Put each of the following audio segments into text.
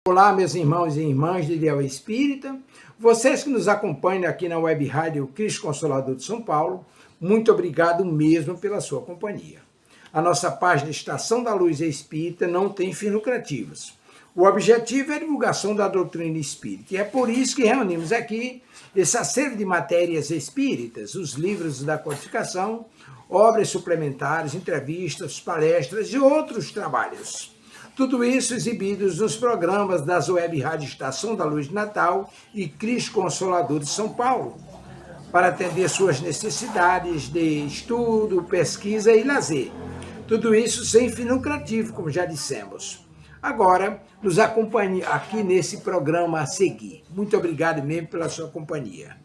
Olá, meus irmãos e irmãs de Ideal Espírita, vocês que nos acompanham aqui na Web Rádio Cristo Consolador de São Paulo, muito obrigado mesmo pela sua companhia. A nossa página Estação da Luz Espírita não tem fins lucrativos. O objetivo é a divulgação da doutrina espírita, e é por isso que reunimos aqui esse acervo de matérias espíritas, os livros da codificação, obras suplementares, entrevistas, palestras e outros trabalhos. Tudo isso exibidos nos programas das Web Rádio Estação da Luz de Natal e Cristo Consolador de São Paulo, para atender suas necessidades de estudo, pesquisa e lazer. Tudo isso sem fim lucrativo, como já dissemos. Agora, nos acompanhe aqui nesse programa a seguir. Muito obrigado mesmo pela sua companhia.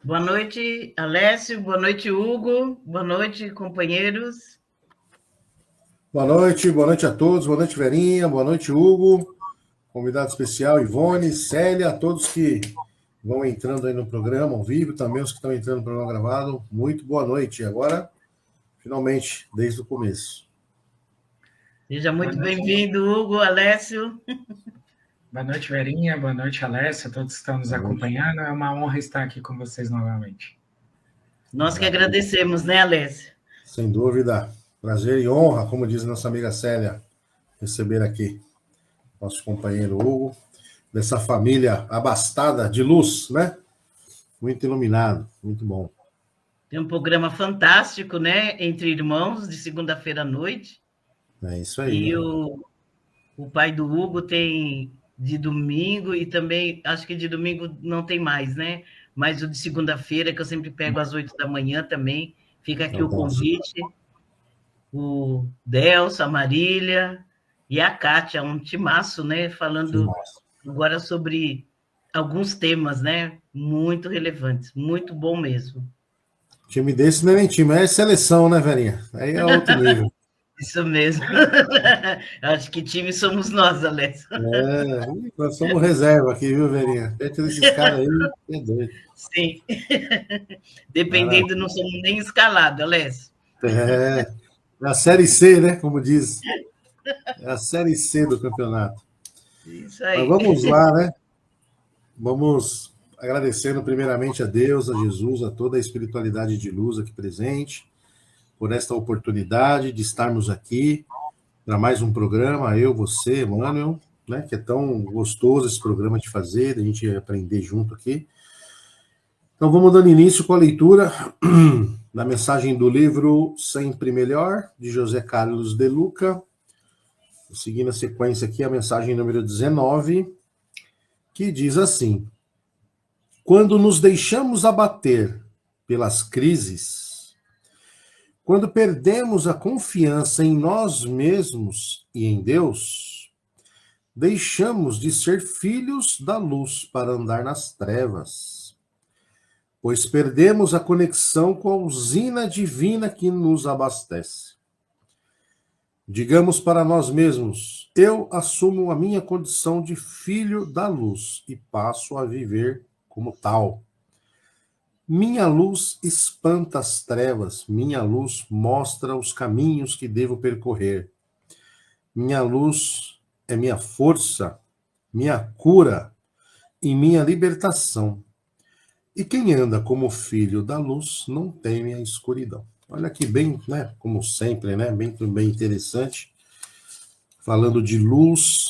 Boa noite, Alessio. Boa noite, Hugo. Boa noite, companheiros. Boa noite a todos. Boa noite, Verinha. Boa noite, Hugo. Convidado especial, Ivone, Célia, a todos que vão entrando aí no programa ao vivo, também os que estão entrando no programa gravado. Muito boa noite. E agora, finalmente, desde o começo. Seja muito bem-vindo, Hugo, Alessio. Boa noite, Verinha. Boa noite, Alessio, a todos que estão nos acompanhando. É uma honra estar aqui com vocês novamente. Nós que agradecemos, né, Alessio? Sem dúvida. Prazer e honra, como diz nossa amiga Célia, receber aqui nosso companheiro Hugo, dessa família abastada de luz, né? Muito iluminado, muito bom. Tem um programa fantástico, né? Entre irmãos, de segunda-feira à noite. É isso aí. E o pai do Hugo tem de domingo, e também, acho que de domingo não tem mais, né? Mas o de segunda-feira, que eu sempre pego às 8 da manhã também, fica aqui o convite. O Delcio, a Marília e a Kátia, um timaço, né? Falando agora sobre alguns temas, né? Muito relevantes, muito bom mesmo. Time desse não é nem time, é seleção, né, Verinha? Aí é outro nível. Isso mesmo. Acho que time somos nós, Alessio. Nós somos reserva aqui, viu, Verinha? Perto desses caras aí, é doido. Sim. Dependendo, não somos nem escalados, Alessio. É a Série C, né? Como diz. É a Série C do campeonato. Isso aí. Mas vamos lá, né? Vamos agradecendo primeiramente a Deus, a Jesus, a toda a espiritualidade de luz aqui presente, por esta oportunidade de estarmos aqui para mais um programa, eu, você, Emmanuel, né? Que é tão gostoso esse programa de fazer, a gente aprender junto aqui. Então vamos dando início com a leitura da mensagem do livro Sempre Melhor, de José Carlos de Luca. Seguindo a sequência aqui, a mensagem número 19, que diz assim: quando nos deixamos abater pelas crises, quando perdemos a confiança em nós mesmos e em Deus, deixamos de ser filhos da luz para andar nas trevas, pois perdemos a conexão com a usina divina que nos abastece. Digamos para nós mesmos: eu assumo a minha condição de filho da luz e passo a viver como tal. Minha luz espanta as trevas, minha luz mostra os caminhos que devo percorrer. Minha luz é minha força, minha cura e minha libertação. E quem anda como filho da luz não teme a escuridão. Olha aqui bem, né, como sempre, né, bem interessante, falando de luz,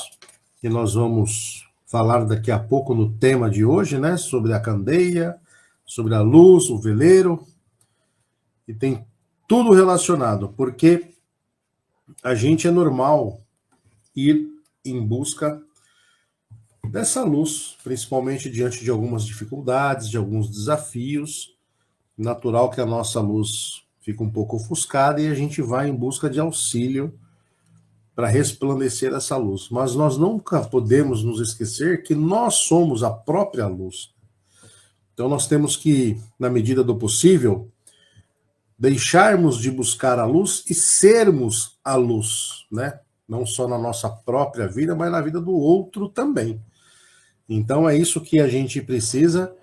que nós vamos falar daqui a pouco no tema de hoje, né, sobre a candeia, sobre a luz, o veleiro, e tem tudo relacionado, porque a gente é normal ir em busca dessa luz, principalmente diante de algumas dificuldades, de alguns desafios. Natural que a nossa luz fica um pouco ofuscada e a gente vai em busca de auxílio para resplandecer essa luz. Mas nós nunca podemos nos esquecer que nós somos a própria luz. Então nós temos que, na medida do possível, deixarmos de buscar a luz e sermos a luz, né? Não só na nossa própria vida, mas na vida do outro também. Então é isso que a gente precisa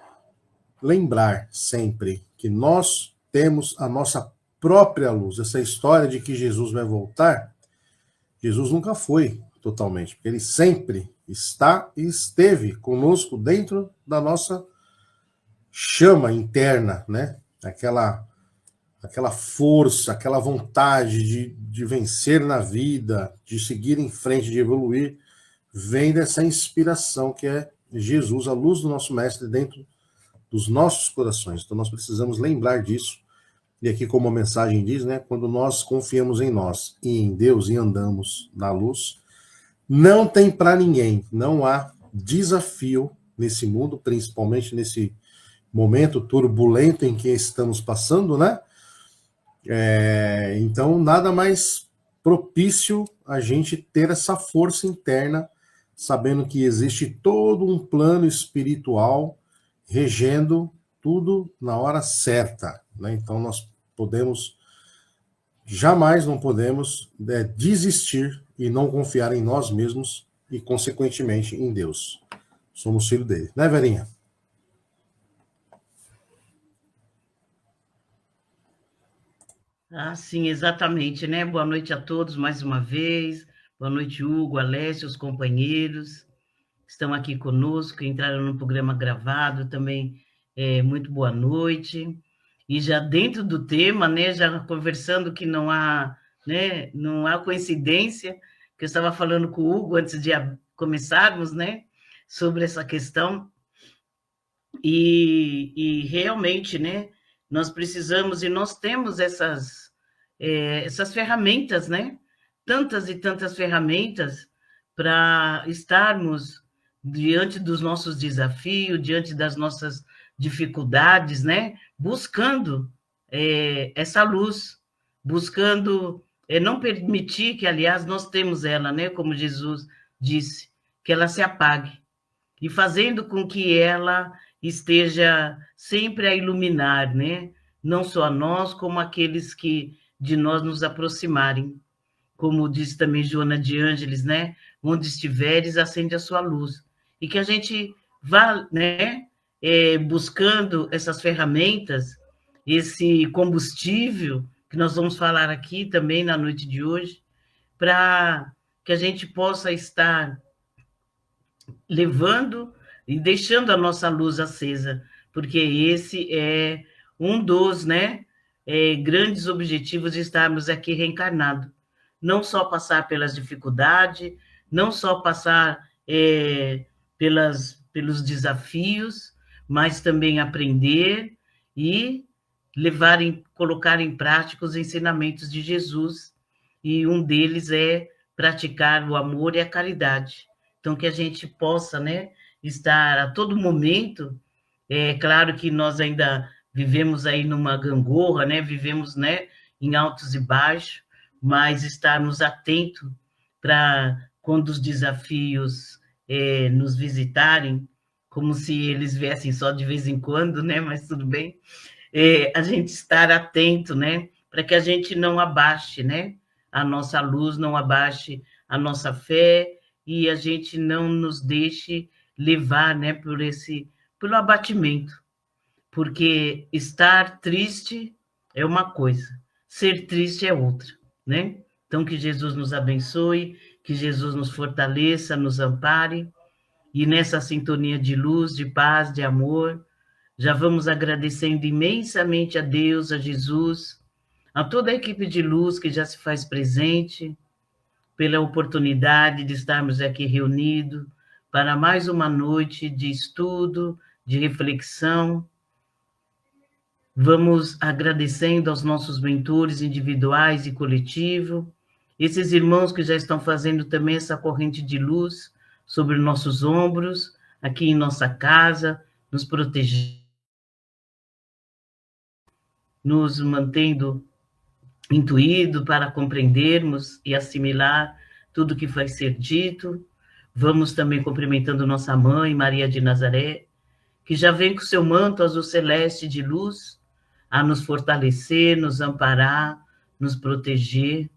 lembrar sempre, que nós temos a nossa própria luz. Essa história de que Jesus vai voltar, Jesus nunca foi totalmente, porque ele sempre está e esteve conosco dentro da nossa chama interna, né? Aquela força, aquela vontade de vencer na vida, de seguir em frente, de evoluir, vem dessa inspiração que é Jesus, a luz do nosso mestre dentro dos nossos corações. Então nós precisamos lembrar disso. E aqui, como a mensagem diz, né, quando nós confiamos em nós e em Deus e andamos na luz, não tem para ninguém, não há desafio nesse mundo, principalmente nesse momento turbulento em que estamos passando, né? Então, nada mais propício a gente ter essa força interna, sabendo que existe todo um plano espiritual regendo tudo na hora certa, né? Então, nós jamais não podemos desistir e não confiar em nós mesmos e, consequentemente, em Deus. Somos filhos dele, né, Verinha? Ah, sim, exatamente, né? Boa noite a todos mais uma vez. Boa noite, Hugo, Alessio, os companheiros que estão aqui conosco, entraram no programa gravado também. Muito boa noite. E já dentro do tema, né? Já conversando que não há, né? Não há coincidência, que eu estava falando com o Hugo antes de começarmos, né? Sobre essa questão. E realmente, né? Nós precisamos e nós temos essas ferramentas, né? Tantas e tantas ferramentas para estarmos diante dos nossos desafios, diante das nossas dificuldades, né? Buscando essa luz, buscando não permitir que, aliás, nós temos ela, né? Como Jesus disse, que ela se apague, e fazendo com que ela esteja sempre a iluminar, né? Não só a nós, como aqueles que de nós nos aproximarem. Como diz também Joana de Ângeles, né? Onde estiveres, acende a sua luz. E que a gente vá, né? Buscando essas ferramentas, esse combustível, que nós vamos falar aqui também na noite de hoje, para que a gente possa estar levando e deixando a nossa luz acesa, porque esse é um dos, né, grandes objetivos de estarmos aqui reencarnados. Não só passar pelas dificuldades, não só passar pelos desafios, mas também aprender e colocar em prática os ensinamentos de Jesus, e um deles é praticar o amor e a caridade. Então, que a gente possa, né, estar a todo momento, claro que nós ainda vivemos aí numa gangorra, né, vivemos, né, em altos e baixos, mas estarmos atentos para quando os desafios nos visitarem, como se eles viessem só de vez em quando, né, mas tudo bem, a gente estar atento, né, para que a gente não abaixe, né, a nossa luz, não abaixe a nossa fé, e a gente não nos deixe levar, né, pelo abatimento, porque estar triste é uma coisa, ser triste é outra, né? Então, que Jesus nos abençoe, que Jesus nos fortaleça, nos ampare, e nessa sintonia de luz, de paz, de amor, já vamos agradecendo imensamente a Deus, a Jesus, a toda a equipe de luz que já se faz presente, pela oportunidade de estarmos aqui reunidos para mais uma noite de estudo, de reflexão. Vamos agradecendo aos nossos mentores individuais e coletivos, esses irmãos que já estão fazendo também essa corrente de luz sobre nossos ombros, aqui em nossa casa, nos protegendo, nos mantendo intuído para compreendermos e assimilar tudo que vai ser dito. Vamos também cumprimentando nossa mãe, Maria de Nazaré, que já vem com seu manto azul celeste de luz a nos fortalecer, nos amparar, nos proteger.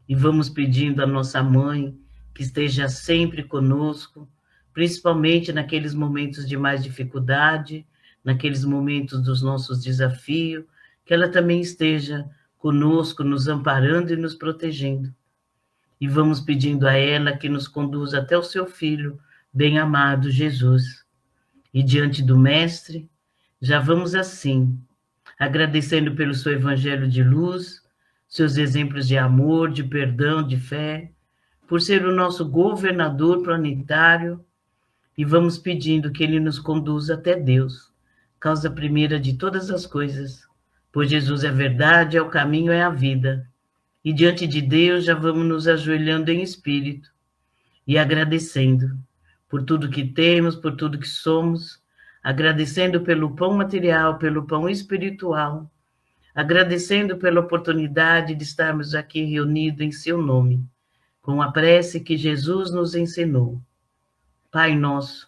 E vamos pedindo à nossa mãe que esteja sempre conosco, principalmente naqueles momentos de mais dificuldade, naqueles momentos dos nossos desafios, que ela também esteja conosco, nos amparando e nos protegendo. E vamos pedindo a ela que nos conduza até o seu Filho, bem-amado Jesus. E diante do Mestre, já vamos assim, agradecendo pelo seu evangelho de luz, seus exemplos de amor, de perdão, de fé, por ser o nosso governador planetário, e vamos pedindo que ele nos conduza até Deus, causa primeira de todas as coisas, pois Jesus é a verdade, é o caminho, é a vida. E diante de Deus já vamos nos ajoelhando em espírito e agradecendo por tudo que temos, por tudo que somos, agradecendo pelo pão material, pelo pão espiritual, agradecendo pela oportunidade de estarmos aqui reunidos em seu nome, com a prece que Jesus nos ensinou. Pai nosso,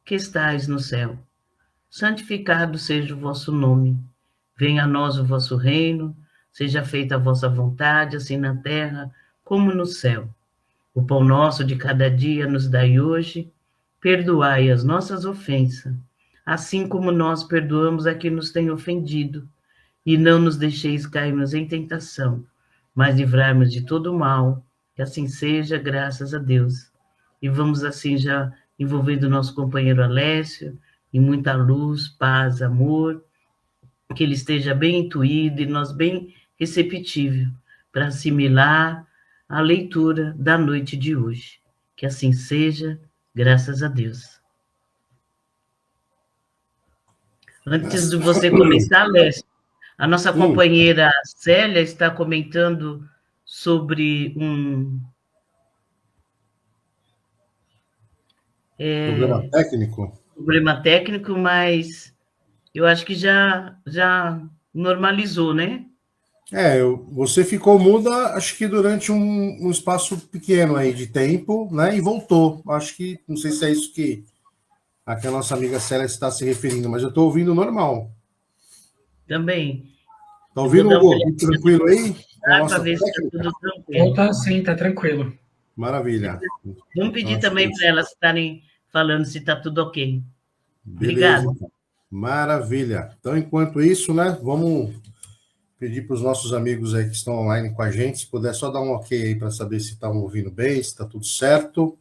que estais no céu, santificado seja o vosso nome. Venha a nós o vosso reino, seja feita a vossa vontade, assim na terra como no céu. O pão nosso de cada dia nos dai hoje, perdoai as nossas ofensas, assim como nós perdoamos a quem nos tem ofendido, e não nos deixeis cairmos em tentação, mas livrai-nos de todo mal, que assim seja, graças a Deus. E vamos assim já envolvendo o nosso companheiro Alessio, em muita luz, paz, amor, que ele esteja bem intuído e nós bem receptível para assimilar a leitura da noite de hoje. Que assim seja, graças a Deus. Antes de você começar, Alessio, a nossa companheira Célia está comentando sobre Problema técnico? Problema técnico, mas eu acho que já normalizou, né? Você ficou muda, acho que durante um espaço pequeno aí de tempo, né? E voltou. Acho que, não sei se é isso que a nossa amiga Célia está se referindo, mas eu estou ouvindo normal. Também. Está ouvindo, Hugo? Tudo tranquilo aí? Para ver se está tudo tranquilo. Tá sim, está tranquilo. Maravilha. Vamos pedir também para elas estarem falando se está tudo ok. Beleza. Obrigada. Maravilha. Então, enquanto isso, né, vamos pedir para os nossos amigos aí que estão online com a gente, se puder só dar um ok aí para saber se estão ouvindo bem, se está tudo certo,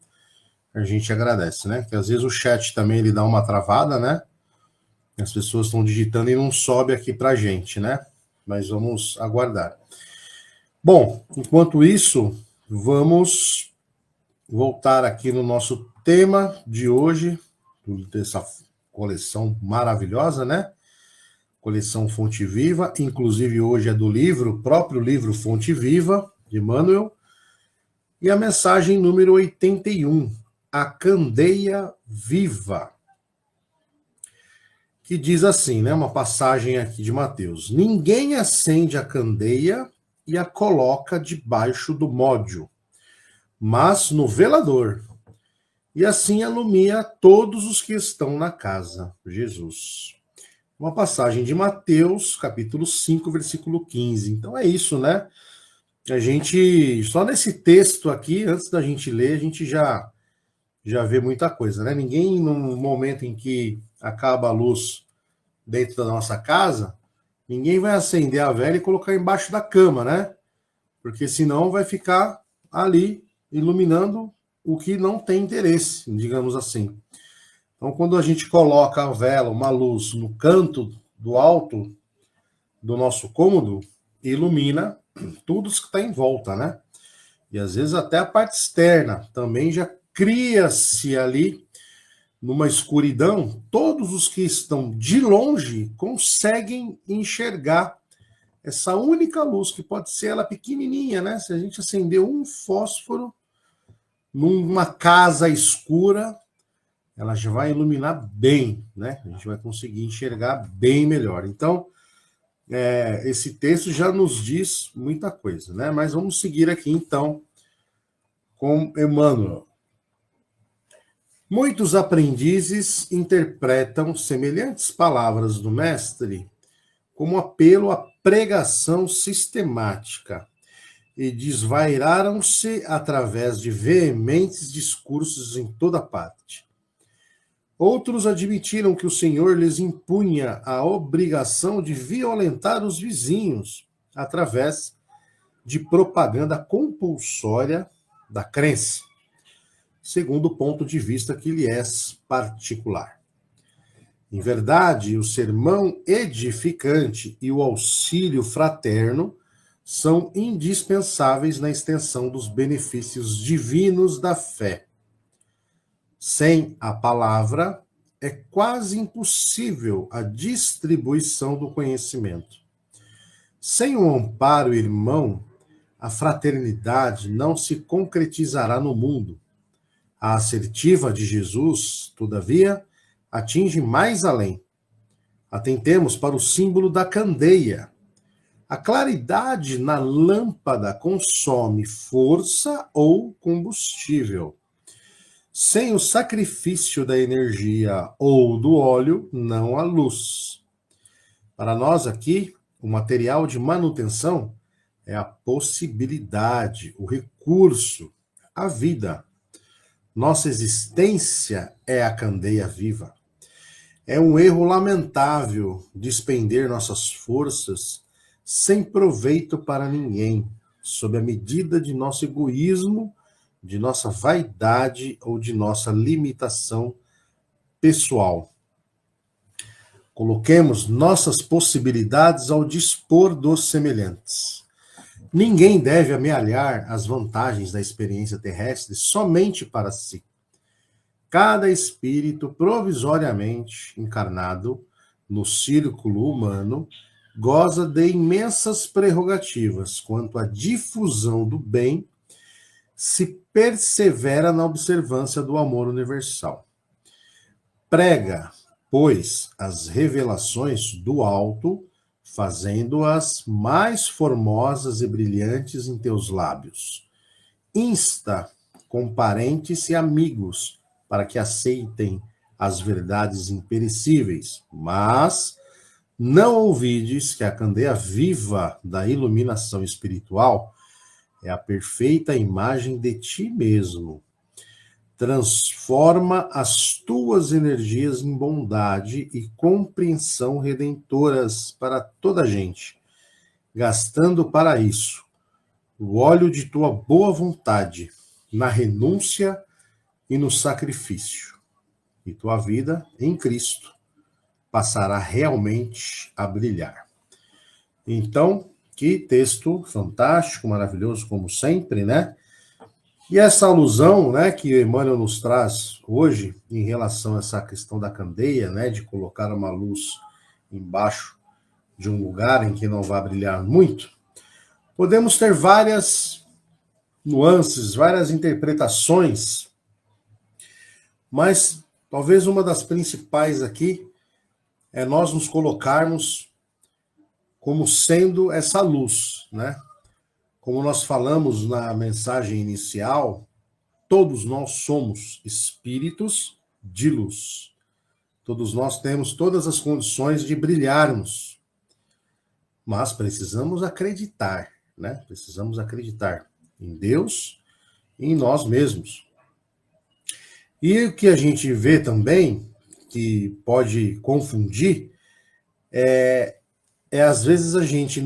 a gente agradece, né? Porque às vezes o chat também ele dá uma travada, né? As pessoas estão digitando e não sobe aqui para a gente, né? Mas vamos aguardar. Bom, enquanto isso, vamos voltar aqui no nosso tema de hoje, dessa coleção maravilhosa, né? Coleção Fonte Viva, inclusive hoje é do livro, próprio livro Fonte Viva, de Emmanuel, e a mensagem número 81, A Candeia Viva, que diz assim, né? Uma passagem aqui de Mateus: ninguém acende a candeia e a coloca debaixo do módio, mas no velador, e assim alumia todos os que estão na casa. Jesus. Uma passagem de Mateus, capítulo 5, versículo 15. Então é isso, né? A gente, só nesse texto aqui, antes da gente ler, a gente já vê muita coisa, né? Ninguém, no momento em que acaba a luz dentro da nossa casa, ninguém vai acender a vela e colocar embaixo da cama, né? Porque senão vai ficar ali iluminando o que não tem interesse, digamos assim. Então, quando a gente coloca a vela, uma luz, no canto do alto do nosso cômodo, ilumina tudo que está em volta, né? E às vezes até a parte externa também já cria-se ali, numa escuridão, todos os que estão de longe conseguem enxergar essa única luz, que pode ser ela pequenininha, né? Se a gente acender um fósforo numa casa escura, ela já vai iluminar bem, né? A gente vai conseguir enxergar bem melhor. Então, esse texto já nos diz muita coisa, né? Mas vamos seguir aqui, então, com Emmanuel. Muitos aprendizes interpretam semelhantes palavras do mestre como apelo à pregação sistemática e desvairaram-se através de veementes discursos em toda parte. Outros admitiram que o Senhor lhes impunha a obrigação de violentar os vizinhos através de propaganda compulsória da crença, segundo o ponto de vista que lhe é particular. Em verdade, o sermão edificante e o auxílio fraterno são indispensáveis na extensão dos benefícios divinos da fé. Sem a palavra, é quase impossível a distribuição do conhecimento. Sem o amparo irmão, a fraternidade não se concretizará no mundo. A assertiva de Jesus, todavia, atinge mais além. Atentemos para o símbolo da candeia. A claridade na lâmpada consome força ou combustível. Sem o sacrifício da energia ou do óleo, não há luz. Para nós aqui, o material de manutenção é a possibilidade, o recurso, a vida. Nossa existência é a candeia viva. É um erro lamentável despender nossas forças sem proveito para ninguém, sob a medida de nosso egoísmo, de nossa vaidade ou de nossa limitação pessoal. Coloquemos nossas possibilidades ao dispor dos semelhantes. Ninguém deve amealhar as vantagens da experiência terrestre somente para si. Cada espírito provisoriamente encarnado no círculo humano goza de imensas prerrogativas quanto à difusão do bem, se persevera na observância do amor universal. Prega, pois, as revelações do alto, fazendo-as mais formosas e brilhantes em teus lábios. Insta com parentes e amigos para que aceitem as verdades imperecíveis, mas não ouvides que a candeia viva da iluminação espiritual é a perfeita imagem de ti mesmo. Transforma as tuas energias em bondade e compreensão redentoras para toda a gente, gastando para isso o óleo de tua boa vontade na renúncia e no sacrifício. E tua vida em Cristo passará realmente a brilhar. Então, que texto fantástico, maravilhoso, como sempre, né? E essa alusão, né, que Emmanuel nos traz hoje em relação a essa questão da candeia, né, de colocar uma luz embaixo de um lugar em que não vai brilhar muito, podemos ter várias nuances, várias interpretações, mas talvez uma das principais aqui é nós nos colocarmos como sendo essa luz, né? Como nós falamos na mensagem inicial, todos nós somos espíritos de luz. Todos nós temos todas as condições de brilharmos. Mas precisamos acreditar, né? Precisamos acreditar em Deus e em nós mesmos. E o que a gente vê também, que pode confundir, é às vezes a gente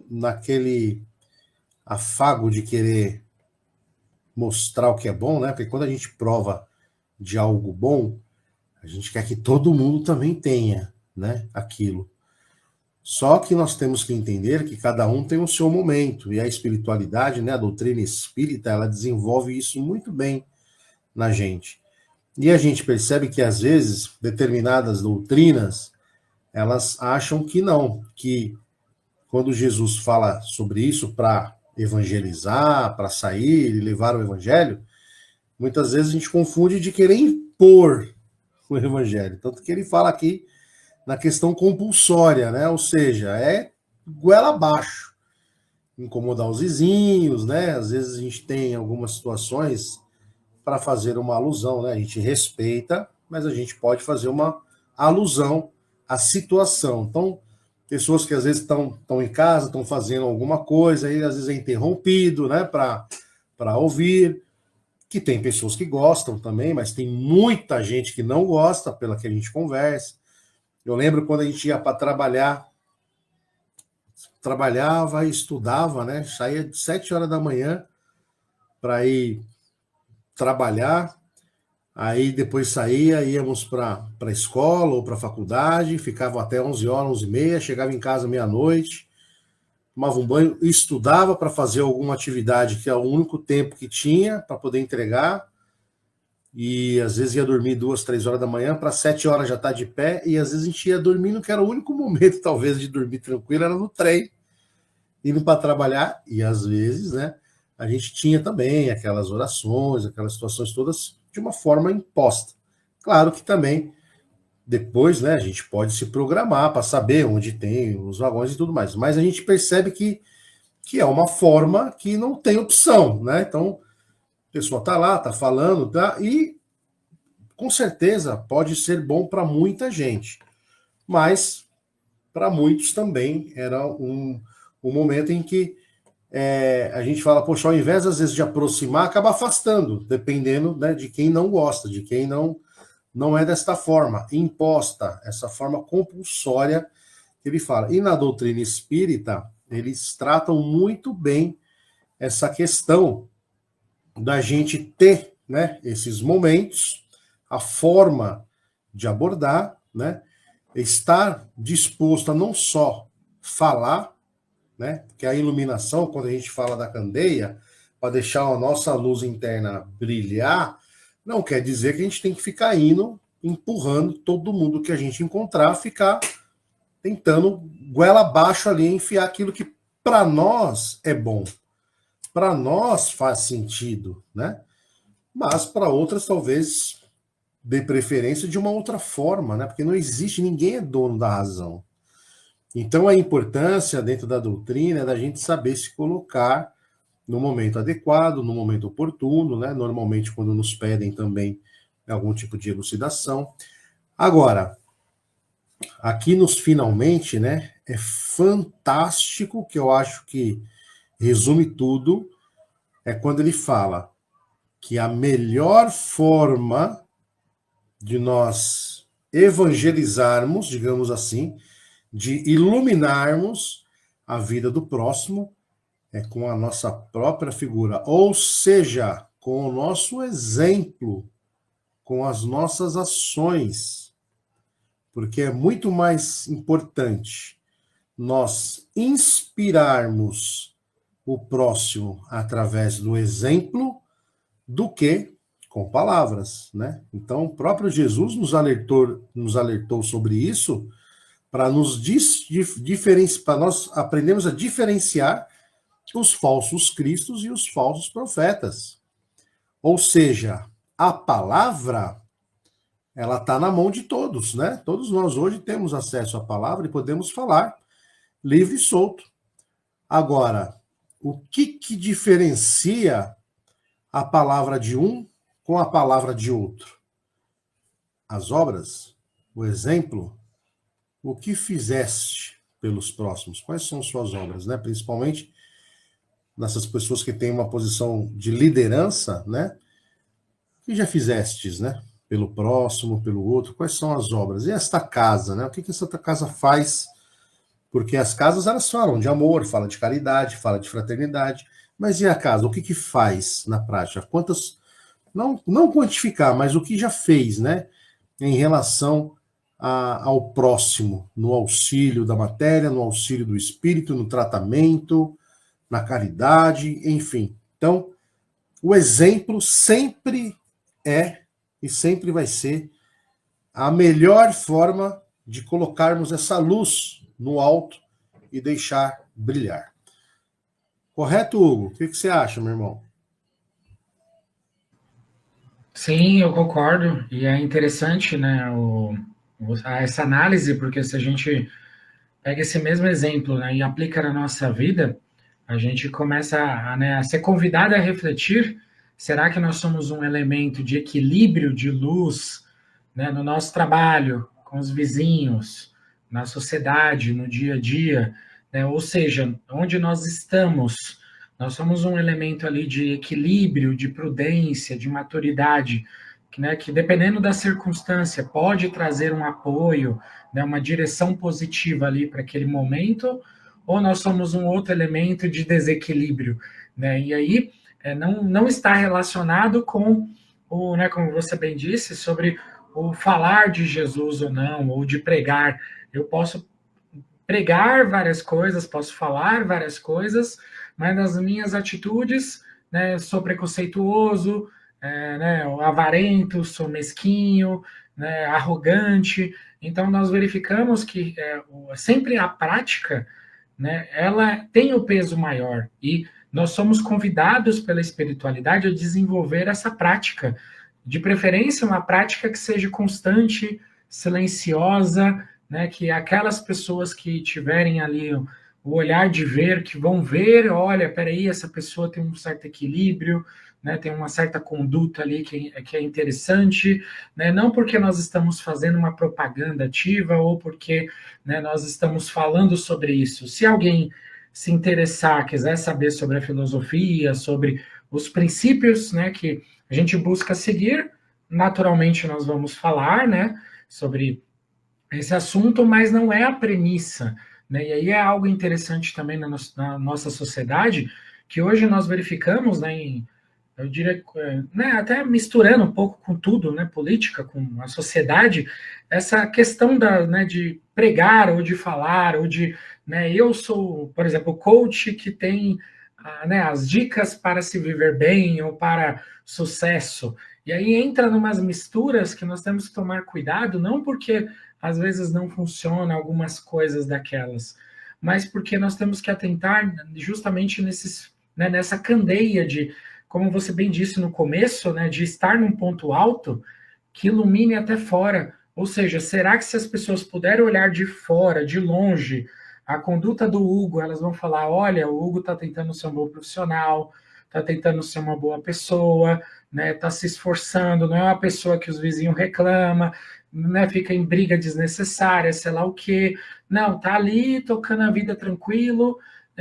naquele afago de querer mostrar o que é bom, né? Porque quando a gente prova de algo bom, a gente quer que todo mundo também tenha, né, aquilo. Só que nós temos que entender que cada um tem o seu momento, e a espiritualidade, né, a doutrina espírita, ela desenvolve isso muito bem na gente. E a gente percebe que, às vezes, determinadas doutrinas, elas acham que não, que quando Jesus fala sobre isso para evangelizar, para sair e levar o evangelho, muitas vezes a gente confunde de querer impor o evangelho. Tanto que ele fala aqui na questão compulsória, né? Ou seja, é goela abaixo. Incomodar os vizinhos, né? Às vezes a gente tem algumas situações, para fazer uma alusão, né? A gente respeita, mas a gente pode fazer uma alusão à situação. Então, pessoas que às vezes estão em casa, estão fazendo alguma coisa, aí às vezes é interrompido, né, para ouvir, que tem pessoas que gostam também, mas tem muita gente que não gosta, pela que a gente conversa. Eu lembro quando a gente ia para trabalhar, trabalhava e estudava, né, saía de 7 horas da manhã para ir trabalhar, aí depois saía, íamos para a escola ou para a faculdade, ficava até 11 horas, 11h30, chegava em casa meia-noite, tomava um banho, estudava para fazer alguma atividade, que é o único tempo que tinha para poder entregar, e às vezes ia dormir 2, 3 horas da manhã, para 7 horas já estar de pé, e às vezes a gente ia dormindo, que era o único momento, talvez, de dormir tranquilo, era no trem, indo para trabalhar, e às vezes, né, a gente tinha também aquelas orações, aquelas situações todas de uma forma imposta. Claro que também, depois, né, a gente pode se programar para saber onde tem os vagões e tudo mais, mas a gente percebe que é uma forma que não tem opção, né? Então, a pessoa está lá, está falando, tá? E com certeza pode ser bom para muita gente, mas para muitos também era um momento em que a gente fala, poxa, ao invés às vezes de aproximar, acaba afastando, dependendo, né, de quem não gosta, de quem não é desta forma, imposta, essa forma compulsória que ele fala. E na doutrina espírita, eles tratam muito bem essa questão da gente ter, né, esses momentos, a forma de abordar, né, estar disposto a não só falar, né, que a iluminação, quando a gente fala da candeia, para deixar a nossa luz interna brilhar, não quer dizer que a gente tem que ficar indo, empurrando todo mundo que a gente encontrar, ficar tentando goela abaixo ali, enfiar aquilo que para nós é bom, para nós faz sentido, né? Mas para outras talvez dê preferência de uma outra forma, né? Porque não existe, ninguém é dono da razão. Então a importância dentro da doutrina é da gente saber se colocar no momento adequado, no momento oportuno, né? Normalmente quando nos pedem também algum tipo de elucidação. Agora, aqui nos finalmente, né, é fantástico, que eu acho que resume tudo, é quando ele fala que a melhor forma de nós evangelizarmos, digamos assim, de iluminarmos a vida do próximo é com a nossa própria figura, ou seja, com o nosso exemplo, com as nossas ações, porque é muito mais importante nós inspirarmos o próximo através do exemplo do que com palavras, né? Então, o próprio Jesus nos alertou sobre isso para nos diferenciar, para nós aprendermos a diferenciar os falsos cristos e os falsos profetas. Ou seja, a palavra, ela está na mão de todos, né? Todos nós hoje temos acesso à palavra e podemos falar livre e solto. Agora, o que diferencia a palavra de um com a palavra de outro? As obras, o exemplo, o que fizeste pelos próximos? Quais são suas obras, né? Principalmente nessas pessoas que têm uma posição de liderança, né? O que já fizestes, né? Pelo próximo, pelo outro, quais são as obras? E esta casa, né? O que essa casa faz? Porque as casas, elas falam de amor, falam de caridade, falam de fraternidade, mas e a casa? O que faz na prática? Quantas, não quantificar, mas o que já fez, né? Em relação ao próximo, no auxílio da matéria, no auxílio do espírito, no tratamento, na caridade, enfim. Então, o exemplo sempre é e sempre vai ser a melhor forma de colocarmos essa luz no alto e deixar brilhar. Correto, Hugo? O que você acha, meu irmão? Sim, eu concordo. E é interessante, né, essa análise, porque se a gente pega esse mesmo exemplo, né, e aplica na nossa vida, a gente começa a ser convidado a refletir Será que nós somos um elemento de equilíbrio, de luz, né, no nosso trabalho, com os vizinhos, na sociedade, no dia a dia, né? Ou seja, onde nós estamos, nós somos um elemento ali de equilíbrio, de prudência, de maturidade, né, que dependendo da circunstância pode trazer um apoio, né, uma direção positiva ali para aquele momento, ou nós somos um outro elemento de desequilíbrio, né? E aí não está relacionado com o, né, como você bem disse, sobre o falar de Jesus ou não, ou de pregar. Eu posso pregar várias coisas, posso falar várias coisas, mas nas minhas atitudes, né, sou preconceituoso, né, avarento, sou mesquinho, né, arrogante. Então, nós verificamos que sempre a prática, né, ela tem o peso maior, e nós somos convidados pela espiritualidade a desenvolver essa prática, de preferência uma prática que seja constante, silenciosa, né, que aquelas pessoas que tiverem ali o olhar de ver, que vão ver, olha, peraí, essa pessoa tem um certo equilíbrio, né, tem uma certa conduta ali que é interessante, né, não porque nós estamos fazendo uma propaganda ativa ou porque, né, nós estamos falando sobre isso. Se alguém se interessar, quiser saber sobre a filosofia, sobre os princípios, né, que a gente busca seguir, naturalmente nós vamos falar, né, sobre esse assunto, mas não é a premissa, né? E aí é algo interessante também na nossa sociedade, que hoje nós verificamos, né, eu diria, né, até misturando um pouco com tudo, né, política, com a sociedade, essa questão né, de pregar ou de falar, ou de, né, eu sou, por exemplo, coach que tem, né, as dicas para se viver bem ou para sucesso. E aí entra numas misturas que nós temos que tomar cuidado, não porque às vezes não funciona algumas coisas daquelas, mas porque nós temos que atentar justamente né, nessa candeia de, como você bem disse no começo, né, de estar num ponto alto que ilumine até fora. Ou seja, será que se as pessoas puderem olhar de fora, de longe, a conduta do Hugo, elas vão falar, olha, o Hugo está tentando ser um bom profissional, está tentando ser uma boa pessoa, né, está se esforçando, não é uma pessoa que os vizinhos reclamam, né, fica em briga desnecessária, sei lá o quê. Não, tá ali tocando a vida tranquilo.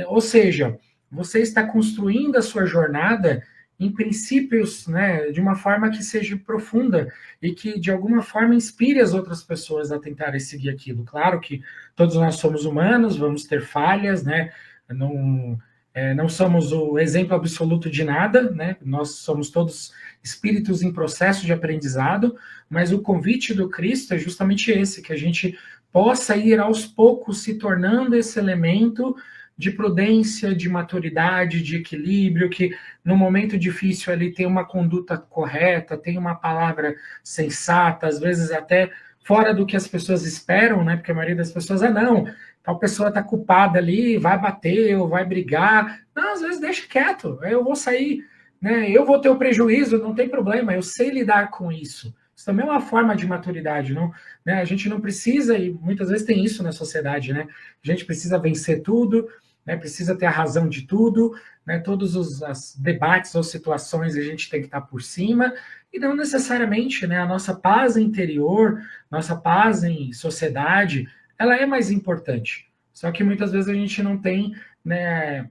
Ou seja, você está construindo a sua jornada em princípios, né, de uma forma que seja profunda e que, de alguma forma, inspire as outras pessoas a tentarem seguir aquilo. Claro que todos nós somos humanos, vamos ter falhas, né? Não somos o exemplo absoluto de nada, né? Nós somos todos espíritos em processo de aprendizado, mas o convite do Cristo é justamente esse, que a gente possa ir aos poucos se tornando esse elemento de prudência, de maturidade, de equilíbrio, que no momento difícil ali tem uma conduta correta, tem uma palavra sensata, às vezes até fora do que as pessoas esperam, né? Porque a maioria das pessoas, não, tal pessoa está culpada ali, vai bater ou vai brigar. Não, às vezes deixa quieto, eu vou sair, né? Eu vou ter o prejuízo, não tem problema, eu sei lidar com isso. Isso também é uma forma de maturidade, não? Né? A gente não precisa, e muitas vezes tem isso na sociedade, né? A gente precisa vencer tudo, né? Precisa ter a razão de tudo, né? Todos os debates ou situações a gente tem que estar por cima, e não necessariamente, né? A nossa paz interior, nossa paz em sociedade, ela é mais importante. Só que muitas vezes a gente não tem, né,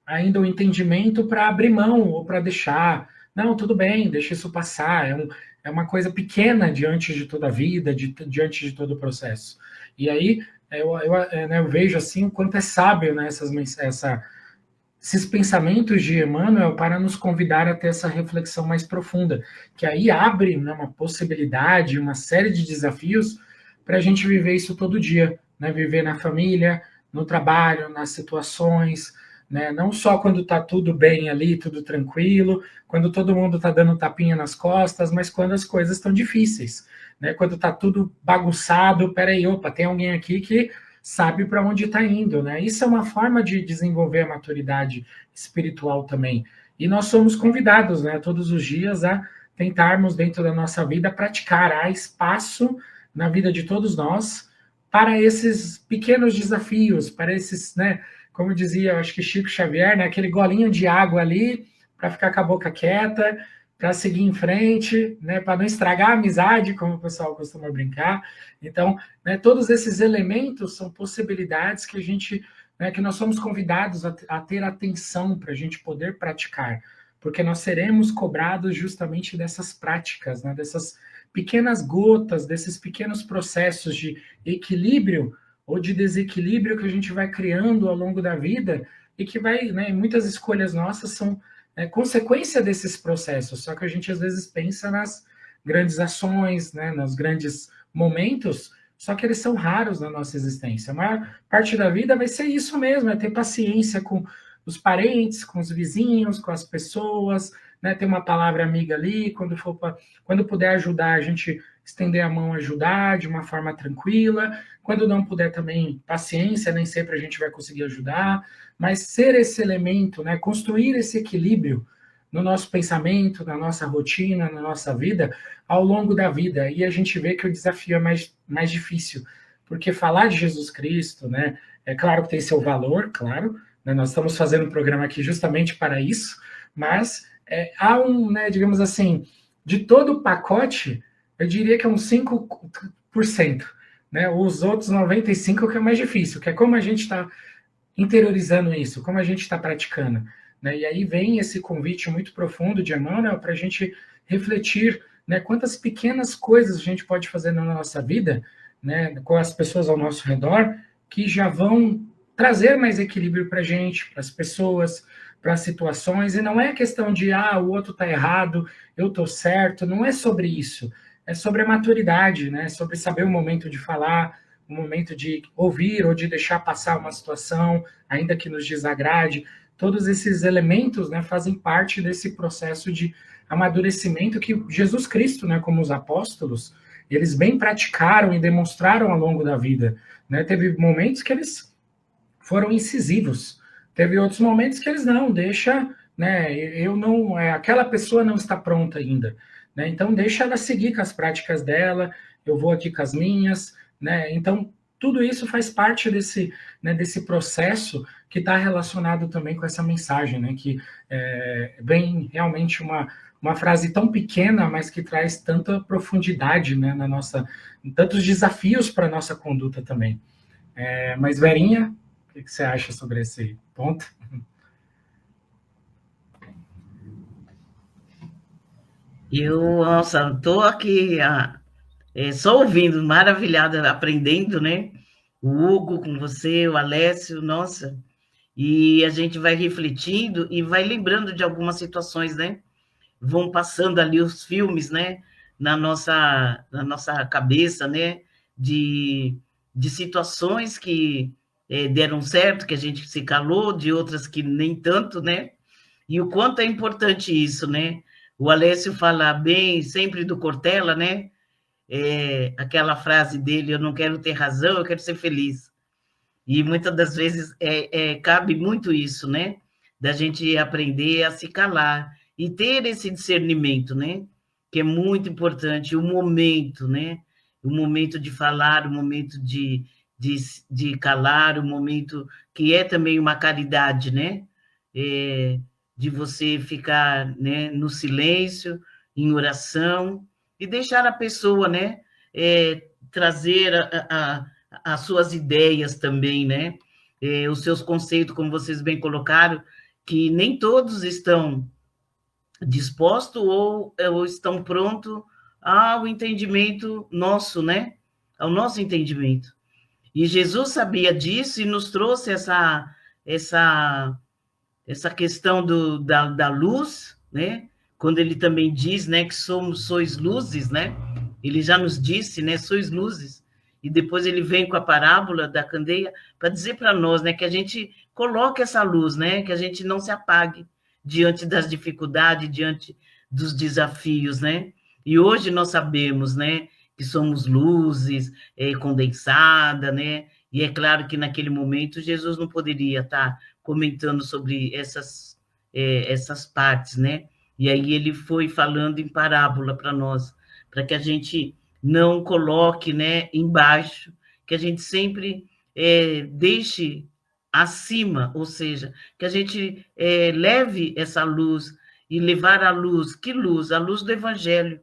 ainda o entendimento para abrir mão ou para deixar. Não, tudo bem, deixa isso passar. É uma coisa pequena diante de toda a vida, diante de todo o processo. E aí eu vejo assim o quanto é sábio, né, esses pensamentos de Emmanuel para nos convidar a ter essa reflexão mais profunda, que aí abre, né, uma possibilidade, uma série de desafios para a gente viver isso todo dia, né, viver na família, no trabalho, nas situações, né, não só quando está tudo bem ali, tudo tranquilo, quando todo mundo está dando tapinha nas costas, mas quando as coisas estão difíceis, né, quando está tudo bagunçado, peraí, opa, tem alguém aqui que sabe para onde está indo, né? Isso é uma forma de desenvolver a maturidade espiritual também. E nós somos convidados, né, todos os dias a tentarmos, dentro da nossa vida, praticar. Há espaço na vida de todos nós para esses pequenos desafios, para esses, né, como dizia, eu acho que Chico Xavier, né, aquele golinho de água ali, para ficar com a boca quieta, para seguir em frente, né, para não estragar a amizade, como o pessoal costuma brincar. Então, né, todos esses elementos são possibilidades que a gente, né, que nós somos convidados a ter atenção para a gente poder praticar, porque nós seremos cobrados justamente dessas práticas, né, dessas pequenas gotas, desses pequenos processos de equilíbrio ou de desequilíbrio que a gente vai criando ao longo da vida e que vai, né, muitas escolhas nossas são consequência desses processos, só que a gente às vezes pensa nas grandes ações, né, nos grandes momentos, só que eles são raros na nossa existência. A maior parte da vida vai ser isso mesmo, é ter paciência com os parentes, com os vizinhos, com as pessoas, né, ter uma palavra amiga ali, quando puder ajudar, a gente estender a mão, ajudar de uma forma tranquila, quando não puder também, paciência, nem sempre a gente vai conseguir ajudar, mas ser esse elemento, né, construir esse equilíbrio no nosso pensamento, na nossa rotina, na nossa vida, ao longo da vida. E a gente vê que o desafio é mais difícil, porque falar de Jesus Cristo, né, é claro que tem seu valor, claro, né, nós estamos fazendo um programa aqui justamente para isso, mas há né, digamos assim, de todo o pacote, eu diria que é uns 5%, né, os outros 95% que é mais difícil, que é como a gente está interiorizando isso, como a gente está praticando. Né? E aí vem esse convite muito profundo de Emmanuel para a gente refletir, né, quantas pequenas coisas a gente pode fazer na nossa vida, né, com as pessoas ao nosso redor, que já vão trazer mais equilíbrio para a gente, para as pessoas, para as situações, e não é questão de, o outro está errado, eu estou certo, não é sobre isso, é sobre a maturidade, né, sobre saber o momento de falar, o momento de ouvir ou de deixar passar uma situação, ainda que nos desagrade. Todos esses elementos, né, fazem parte desse processo de amadurecimento que Jesus Cristo, né, como os apóstolos, eles bem praticaram e demonstraram ao longo da vida. Né? Teve momentos que eles foram incisivos, teve outros momentos que eles não, aquela pessoa não está pronta ainda. Né? Então, deixa ela seguir com as práticas dela, eu vou aqui com as minhas. Né? Então, tudo isso faz parte desse processo que está relacionado também com essa mensagem, né? Que vem realmente uma frase tão pequena, mas que traz tanta profundidade, né, tantos desafios para a nossa conduta também. Mas, Verinha, o que você acha sobre esse ponto? Nossa, estou aqui só ouvindo, maravilhada, aprendendo, né? O Hugo com você, o Alessio, nossa. E a gente vai refletindo e vai lembrando de algumas situações, né? Vão passando ali os filmes, né? Na nossa cabeça, né? De situações que deram certo, que a gente se calou, de outras que nem tanto, né? E o quanto é importante isso, né? O Alessio fala bem sempre do Cortella, né? Aquela frase dele, eu não quero ter razão, eu quero ser feliz. E muitas das vezes cabe muito isso, né? Da gente aprender a se calar e ter esse discernimento, né? Que é muito importante, o momento, né? O momento de falar, o momento de calar, o momento que é também uma caridade, né? De você ficar, né, no silêncio, em oração, e deixar a pessoa, né? Trazer as suas ideias também, né? Os seus conceitos, como vocês bem colocaram, que nem todos estão dispostos ou estão prontos ao entendimento nosso, né? Ao nosso entendimento. E Jesus sabia disso e nos trouxe essa questão da luz, né? Quando ele também diz, né, que sois luzes, né? Ele já nos disse, né? Sois luzes. E depois ele vem com a parábola da candeia para dizer para nós, né, que a gente coloque essa luz, né, que a gente não se apague diante das dificuldades, diante dos desafios, né? E hoje nós sabemos, né, que somos luzes condensada, né? E é claro que naquele momento Jesus não poderia estar comentando sobre essas partes, né? E aí ele foi falando em parábola para nós, para que a gente não coloque, né, embaixo, que a gente sempre deixe acima, ou seja, que a gente leve essa luz e levar a luz. Que luz? A luz do Evangelho,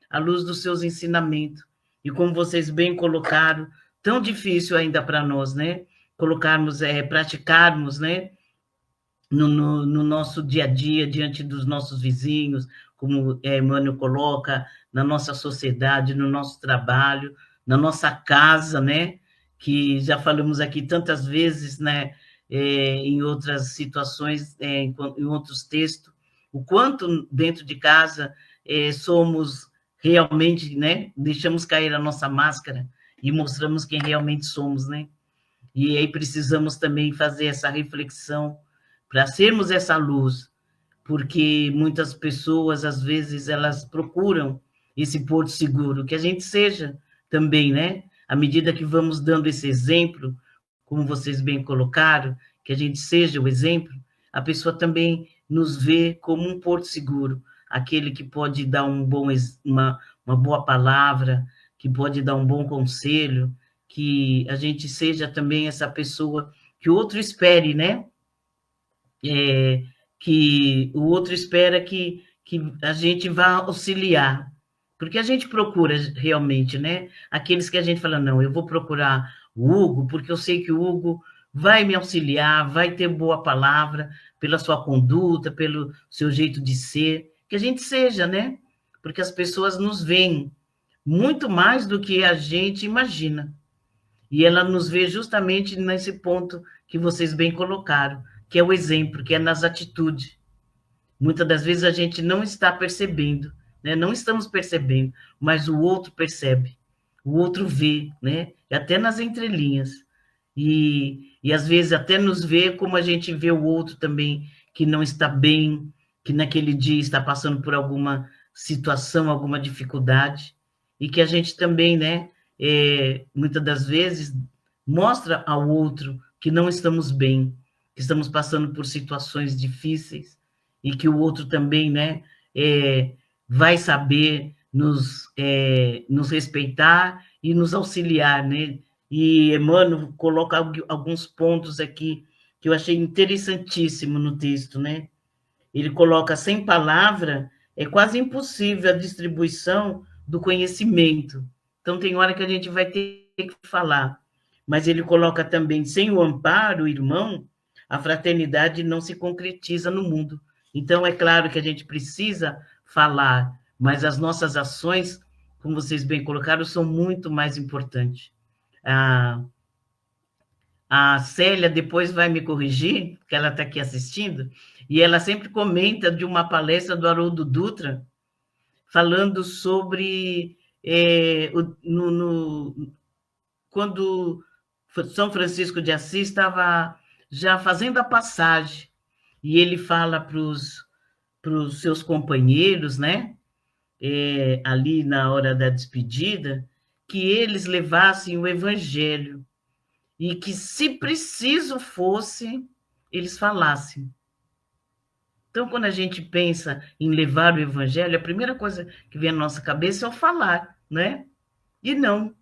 a luz dos seus ensinamentos. E como vocês bem colocaram, tão difícil ainda para nós, né? Colocarmos, praticarmos, né? No nosso dia a dia, diante dos nossos vizinhos, como Emmanuel coloca, na nossa sociedade, no nosso trabalho, na nossa casa, né? Que já falamos aqui tantas vezes, né? Em outras situações, em outros textos, o quanto dentro de casa somos realmente, né? Deixamos cair a nossa máscara e mostramos quem realmente somos, né? E aí precisamos também fazer essa reflexão para sermos essa luz, porque muitas pessoas, às vezes, elas procuram esse porto seguro, que a gente seja também, né? À medida que vamos dando esse exemplo, como vocês bem colocaram, que a gente seja o exemplo, a pessoa também nos vê como um porto seguro, aquele que pode dar uma boa palavra, que pode dar um bom conselho, que a gente seja também essa pessoa que o outro espere, né? Que o outro espera que a gente vá auxiliar, porque a gente procura realmente, né? Aqueles que a gente fala, não, eu vou procurar o Hugo, porque eu sei que o Hugo vai me auxiliar, vai ter boa palavra, pela sua conduta, pelo seu jeito de ser, que a gente seja, né? Porque as pessoas nos veem muito mais do que a gente imagina. E ela nos vê justamente nesse ponto que vocês bem colocaram, que é o exemplo, que é nas atitudes. Muitas das vezes a gente não está percebendo, né? Não estamos percebendo, mas o outro percebe, o outro vê, né? Até nas entrelinhas. E às vezes até nos vê como a gente vê o outro também, que não está bem, que naquele dia está passando por alguma situação, alguma dificuldade, e que a gente também, né? Muitas das vezes mostra ao outro que não estamos bem, que estamos passando por situações difíceis, e que o outro também, né, vai saber nos respeitar e nos auxiliar, né? E Emmanuel coloca alguns pontos aqui que eu achei interessantíssimo no texto, né? Ele coloca, sem palavra, é quase impossível a distribuição do conhecimento. Então, tem hora que a gente vai ter que falar. Mas ele coloca também, sem o amparo, irmão, a fraternidade não se concretiza no mundo. Então, é claro que a gente precisa falar, mas as nossas ações, como vocês bem colocaram, são muito mais importantes. A Célia depois vai me corrigir, porque ela está aqui assistindo, e ela sempre comenta de uma palestra do Haroldo Dutra, falando sobre quando São Francisco de Assis estava já fazendo a passagem, e ele fala para os seus companheiros, né, ali na hora da despedida, que eles levassem o evangelho, e que, se preciso fosse, eles falassem. Então, quando a gente pensa em levar o evangelho, a primeira coisa que vem à nossa cabeça é o falar, né? E não.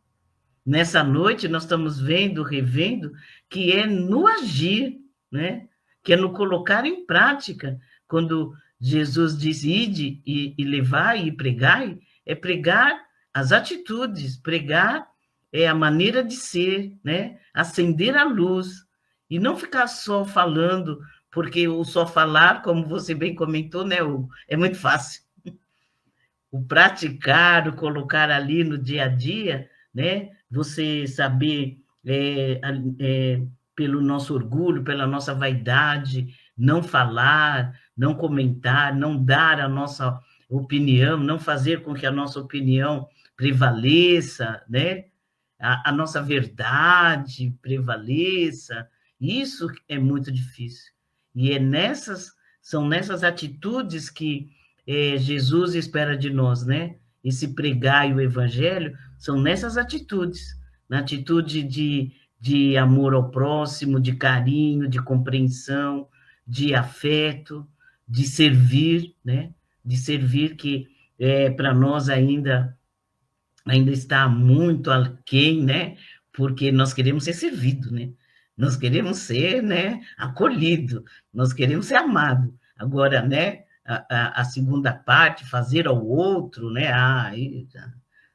Nessa noite, nós estamos vendo, revendo, que é no agir, né? Que é no colocar em prática. Quando Jesus diz, ide e levai e pregai, é pregar as atitudes, pregar a maneira de ser, né? Acender a luz. E não ficar só falando, porque o só falar, como você bem comentou, né, é muito fácil. O praticar, o colocar ali no dia a dia, né? Você saber, pelo nosso orgulho, pela nossa vaidade, não falar, não comentar, não dar a nossa opinião, não fazer com que a nossa opinião prevaleça, né? A nossa verdade prevaleça. Isso é muito difícil. E são nessas atitudes que Jesus espera de nós, né? Esse pregar e o evangelho são nessas atitudes, na atitude de amor ao próximo, de carinho, de compreensão, de afeto, de servir, né? De servir, que para nós ainda está muito aquém, né? Porque nós queremos ser servidos, né? Nós queremos ser, né, acolhido, nós queremos ser amado. Agora, né, a segunda parte, fazer ao outro, né? Aí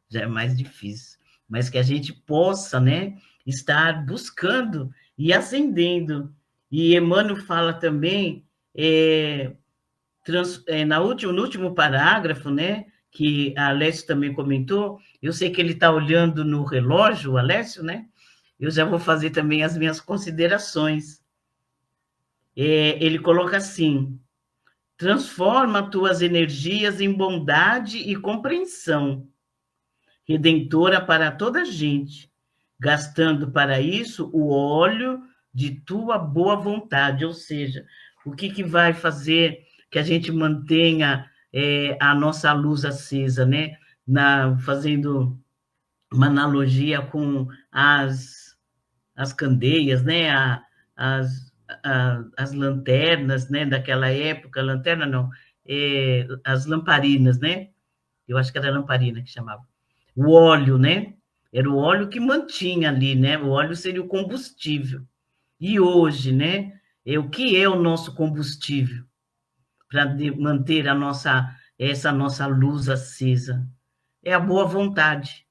já é mais difícil. Mas que a gente possa, né, estar buscando e ascendendo. E Emmanuel fala também, no último parágrafo, né, que a Alessio também comentou, eu sei que ele está olhando no relógio, o Alessio, né? Eu já vou fazer também as minhas considerações. Ele coloca assim: transforma tuas energias em bondade e compreensão, redentora para toda a gente, gastando para isso o óleo de tua boa vontade, ou seja, o que vai fazer que a gente mantenha a nossa luz acesa, né? Fazendo uma analogia com as candeias, né? As lanternas, né? Daquela época, lanterna não, as lamparinas, né? Eu acho que era lamparina que chamava. O óleo, né? Era o óleo que mantinha ali, né? O óleo seria o combustível. E hoje, né? O que é o nosso combustível para manter essa nossa luz acesa? É a boa vontade.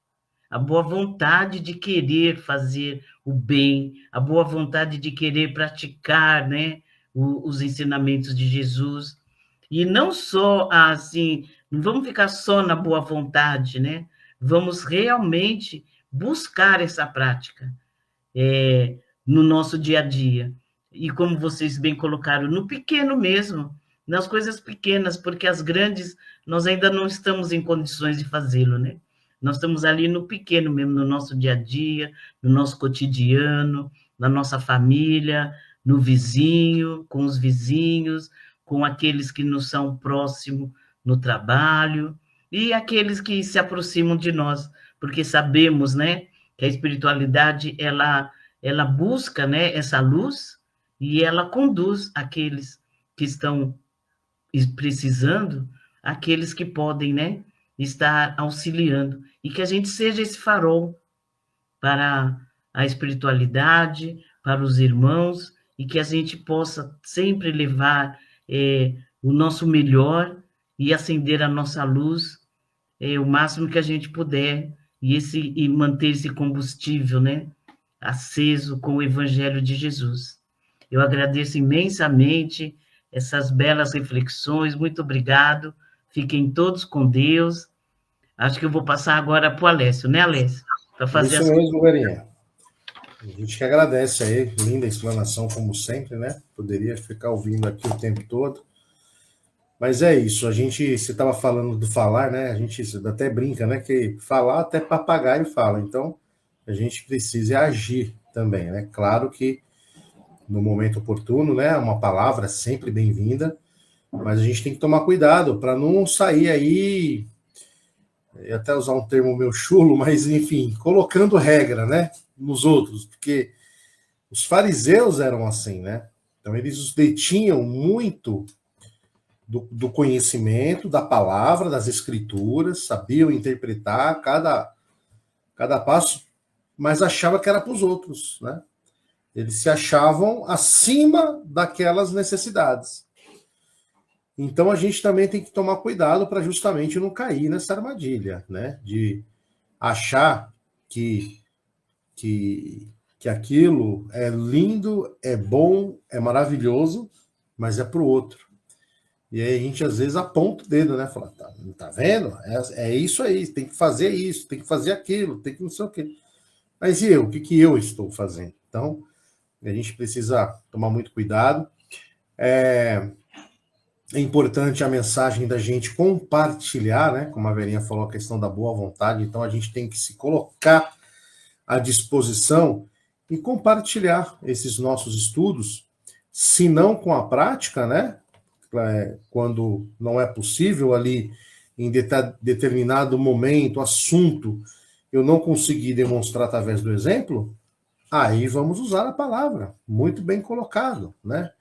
A boa vontade de querer fazer o bem, a boa vontade de querer praticar, né, os ensinamentos de Jesus. E não só assim, não vamos ficar só na boa vontade, né? Vamos realmente buscar essa prática no nosso dia a dia. E como vocês bem colocaram, no pequeno mesmo, nas coisas pequenas, porque as grandes nós ainda não estamos em condições de fazê-lo, né? Nós estamos ali no pequeno mesmo, no nosso dia a dia, no nosso cotidiano, na nossa família, no vizinho, com os vizinhos, com aqueles que nos são próximos no trabalho e aqueles que se aproximam de nós, porque sabemos, né, que a espiritualidade ela busca, né, essa luz e ela conduz aqueles que estão precisando, aqueles que podem, né, estar auxiliando e que a gente seja esse farol para a espiritualidade, para os irmãos e que a gente possa sempre levar o nosso melhor e acender a nossa luz o máximo que a gente puder e manter esse combustível, né, aceso com o Evangelho de Jesus. Eu agradeço imensamente essas belas reflexões, muito obrigado, fiquem todos com Deus. Acho que eu vou passar agora para o Alessio, né, Alessio? Para fazer Isso mesmo, Verinha. A gente que agradece aí, linda explanação, como sempre, né? Poderia ficar ouvindo aqui o tempo todo. Mas é isso, você estava falando do falar, né? A gente até brinca, né? Que falar até papagaio fala. Então, a gente precisa agir também, né? Claro que no momento oportuno, né? Uma palavra sempre bem-vinda, mas a gente tem que tomar cuidado para não sair aí, até usar um termo meio chulo, mas enfim, colocando regra, né? Nos outros, porque os fariseus eram assim, né? Então eles os detinham muito do conhecimento, da palavra, das escrituras, sabiam interpretar cada passo, mas achava que era para os outros, né? Eles se achavam acima daquelas necessidades. Então a gente também tem que tomar cuidado para justamente não cair nessa armadilha, né? De achar que aquilo é lindo, é bom, é maravilhoso, mas é para o outro. E aí a gente às vezes aponta o dedo, né? Fala, tá vendo? É isso aí, tem que fazer isso, tem que fazer aquilo, tem que não sei o quê. Mas e eu? O que eu estou fazendo? Então, a gente precisa tomar muito cuidado. É importante a mensagem da gente compartilhar, né? Como a Verinha falou, a questão da boa vontade. Então, a gente tem que se colocar à disposição e compartilhar esses nossos estudos, se não com a prática, né? Quando não é possível ali em determinado momento, assunto, eu não consegui demonstrar através do exemplo, aí vamos usar a palavra, muito bem colocado, né?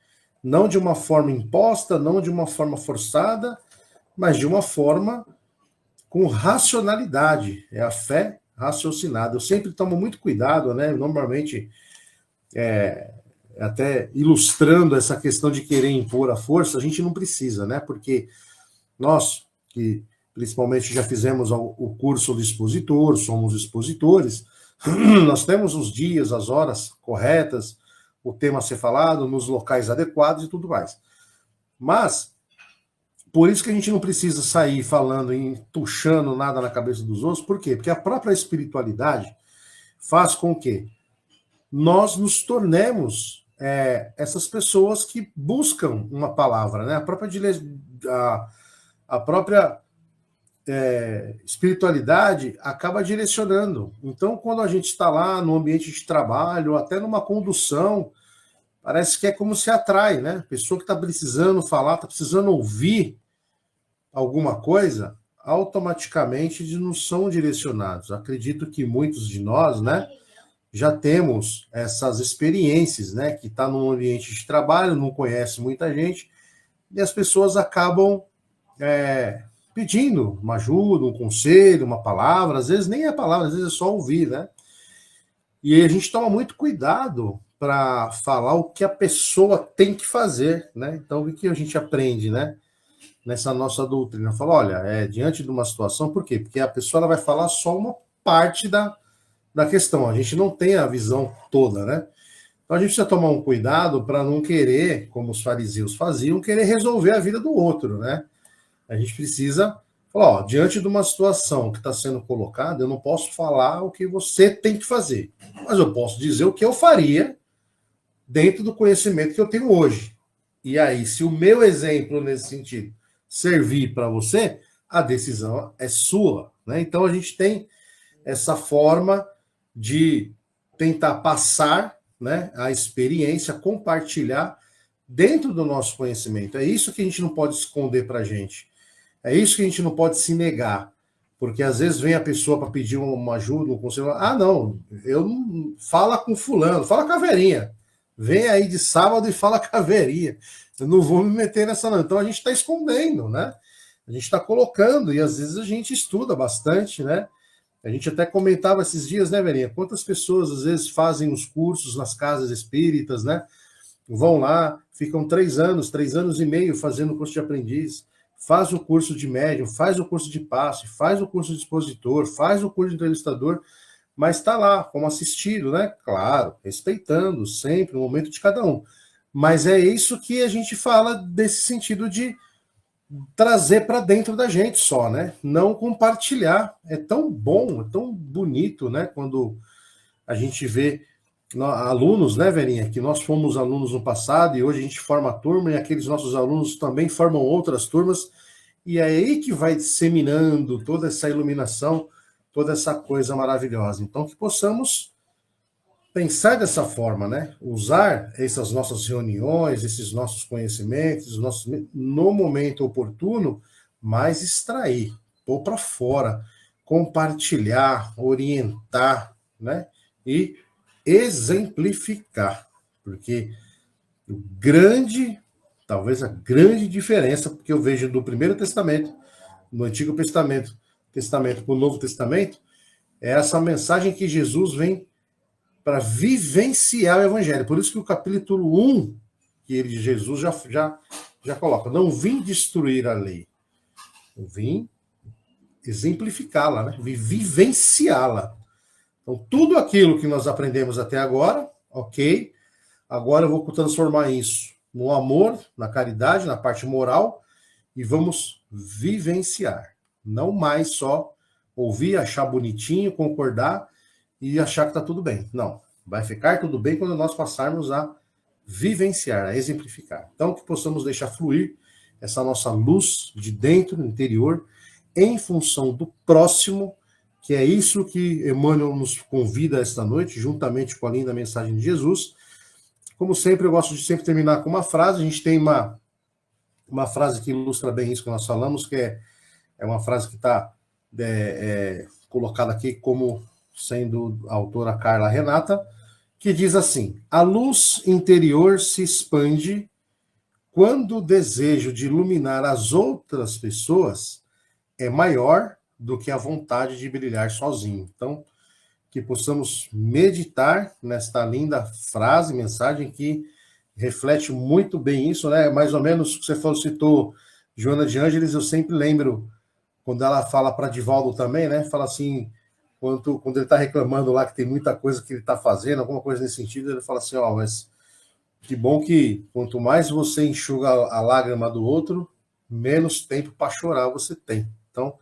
Não de uma forma imposta, não de uma forma forçada, mas de uma forma com racionalidade, é a fé raciocinada. Eu sempre tomo muito cuidado, né? Normalmente, até ilustrando essa questão de querer impor a força, a gente não precisa, né? Porque nós, que principalmente já fizemos o curso do expositor, somos expositores, nós temos os dias, as horas corretas, o tema a ser falado, nos locais adequados e tudo mais. Mas, por isso que a gente não precisa sair falando, entuchando nada na cabeça dos outros. Por quê? Porque a própria espiritualidade faz com que nós nos tornemos essas pessoas que buscam uma palavra, né? A própria espiritualidade acaba direcionando. Então, quando a gente está lá no ambiente de trabalho, ou até numa condução, parece que é como se atrai, né? A pessoa que está precisando falar, está precisando ouvir alguma coisa, automaticamente eles não são direcionados. Acredito que muitos de nós, né, já temos essas experiências, né, que está num ambiente de trabalho, não conhece muita gente, e as pessoas acabam pedindo uma ajuda, um conselho, uma palavra, às vezes nem é palavra, às vezes é só ouvir, né? E a gente toma muito cuidado para falar o que a pessoa tem que fazer, né? Então, o que a gente aprende, né? Nessa nossa doutrina, fala, olha, diante de uma situação, por quê? Porque a pessoa ela vai falar só uma parte da questão, a gente não tem a visão toda, né? Então a gente precisa tomar um cuidado para não querer, como os fariseus faziam, querer resolver a vida do outro, né? A gente precisa falar, diante de uma situação que está sendo colocada, eu não posso falar o que você tem que fazer, mas eu posso dizer o que eu faria dentro do conhecimento que eu tenho hoje. E aí, se o meu exemplo nesse sentido servir para você, a decisão é sua, né? Então a gente tem essa forma de tentar passar, né, a experiência, compartilhar dentro do nosso conhecimento. É isso que a gente não pode esconder para a gente. É isso que a gente não pode se negar. Porque às vezes vem a pessoa para pedir uma ajuda, um conselho. Não, eu não. Fala com fulano, fala com a Verinha. Vem aí de sábado e fala com a Verinha. Eu não vou me meter nessa, não. Então a gente está escondendo, né? A gente está colocando, e às vezes a gente estuda bastante, né? A gente até comentava esses dias, né, Verinha? Quantas pessoas às vezes fazem os cursos nas casas espíritas, né? Vão lá, ficam 3 anos e meio fazendo o curso de aprendiz, faz o curso de médium, faz o curso de passe, faz o curso de expositor, faz o curso de entrevistador, mas está lá como assistido, né? Claro, respeitando sempre o momento de cada um. Mas é isso que a gente fala desse sentido de trazer para dentro da gente só, né? Não compartilhar. É tão bom, é tão bonito, né? Quando a gente vê alunos, né, Verinha? Que nós fomos alunos no passado e hoje a gente forma a turma e aqueles nossos alunos também formam outras turmas. E é aí que vai disseminando toda essa iluminação, toda essa coisa maravilhosa. Então, que possamos pensar dessa forma, né? Usar essas nossas reuniões, esses nossos conhecimentos, no momento oportuno, mas extrair, pôr para fora, compartilhar, orientar, né? E exemplificar, porque talvez a grande diferença que eu vejo do Primeiro Testamento, no Antigo Testamento para o Novo Testamento, é essa mensagem que Jesus vem para vivenciar o Evangelho. Por isso que o capítulo 1, que Jesus já coloca, não vim destruir a lei, eu vim exemplificá-la, né? Vivenciá-la. Então, tudo aquilo que nós aprendemos até agora, ok, agora eu vou transformar isso no amor, na caridade, na parte moral, e vamos vivenciar. Não mais só ouvir, achar bonitinho, concordar e achar que está tudo bem. Não, vai ficar tudo bem quando nós passarmos a vivenciar, a exemplificar. Então, que possamos deixar fluir essa nossa luz de dentro, do interior, em função do próximo, que é isso que Emmanuel nos convida esta noite, juntamente com a linda mensagem de Jesus. Como sempre, eu gosto de sempre terminar com uma frase. A gente tem uma frase que ilustra bem isso que nós falamos, que é uma frase que está colocada aqui como sendo a autora Carla Renata, que diz assim: a luz interior se expande quando o desejo de iluminar as outras pessoas é maior do que a vontade de brilhar sozinho. Então, que possamos meditar nesta linda frase, mensagem que reflete muito bem isso, né? Mais ou menos, você falou, citou Joana de Ângeles, eu sempre lembro, quando ela fala para Divaldo também, né? Fala assim, quando ele está reclamando lá que tem muita coisa que ele está fazendo, alguma coisa nesse sentido, ele fala assim, ó, mas que bom que quanto mais você enxuga a lágrima do outro, menos tempo para chorar você tem. Então,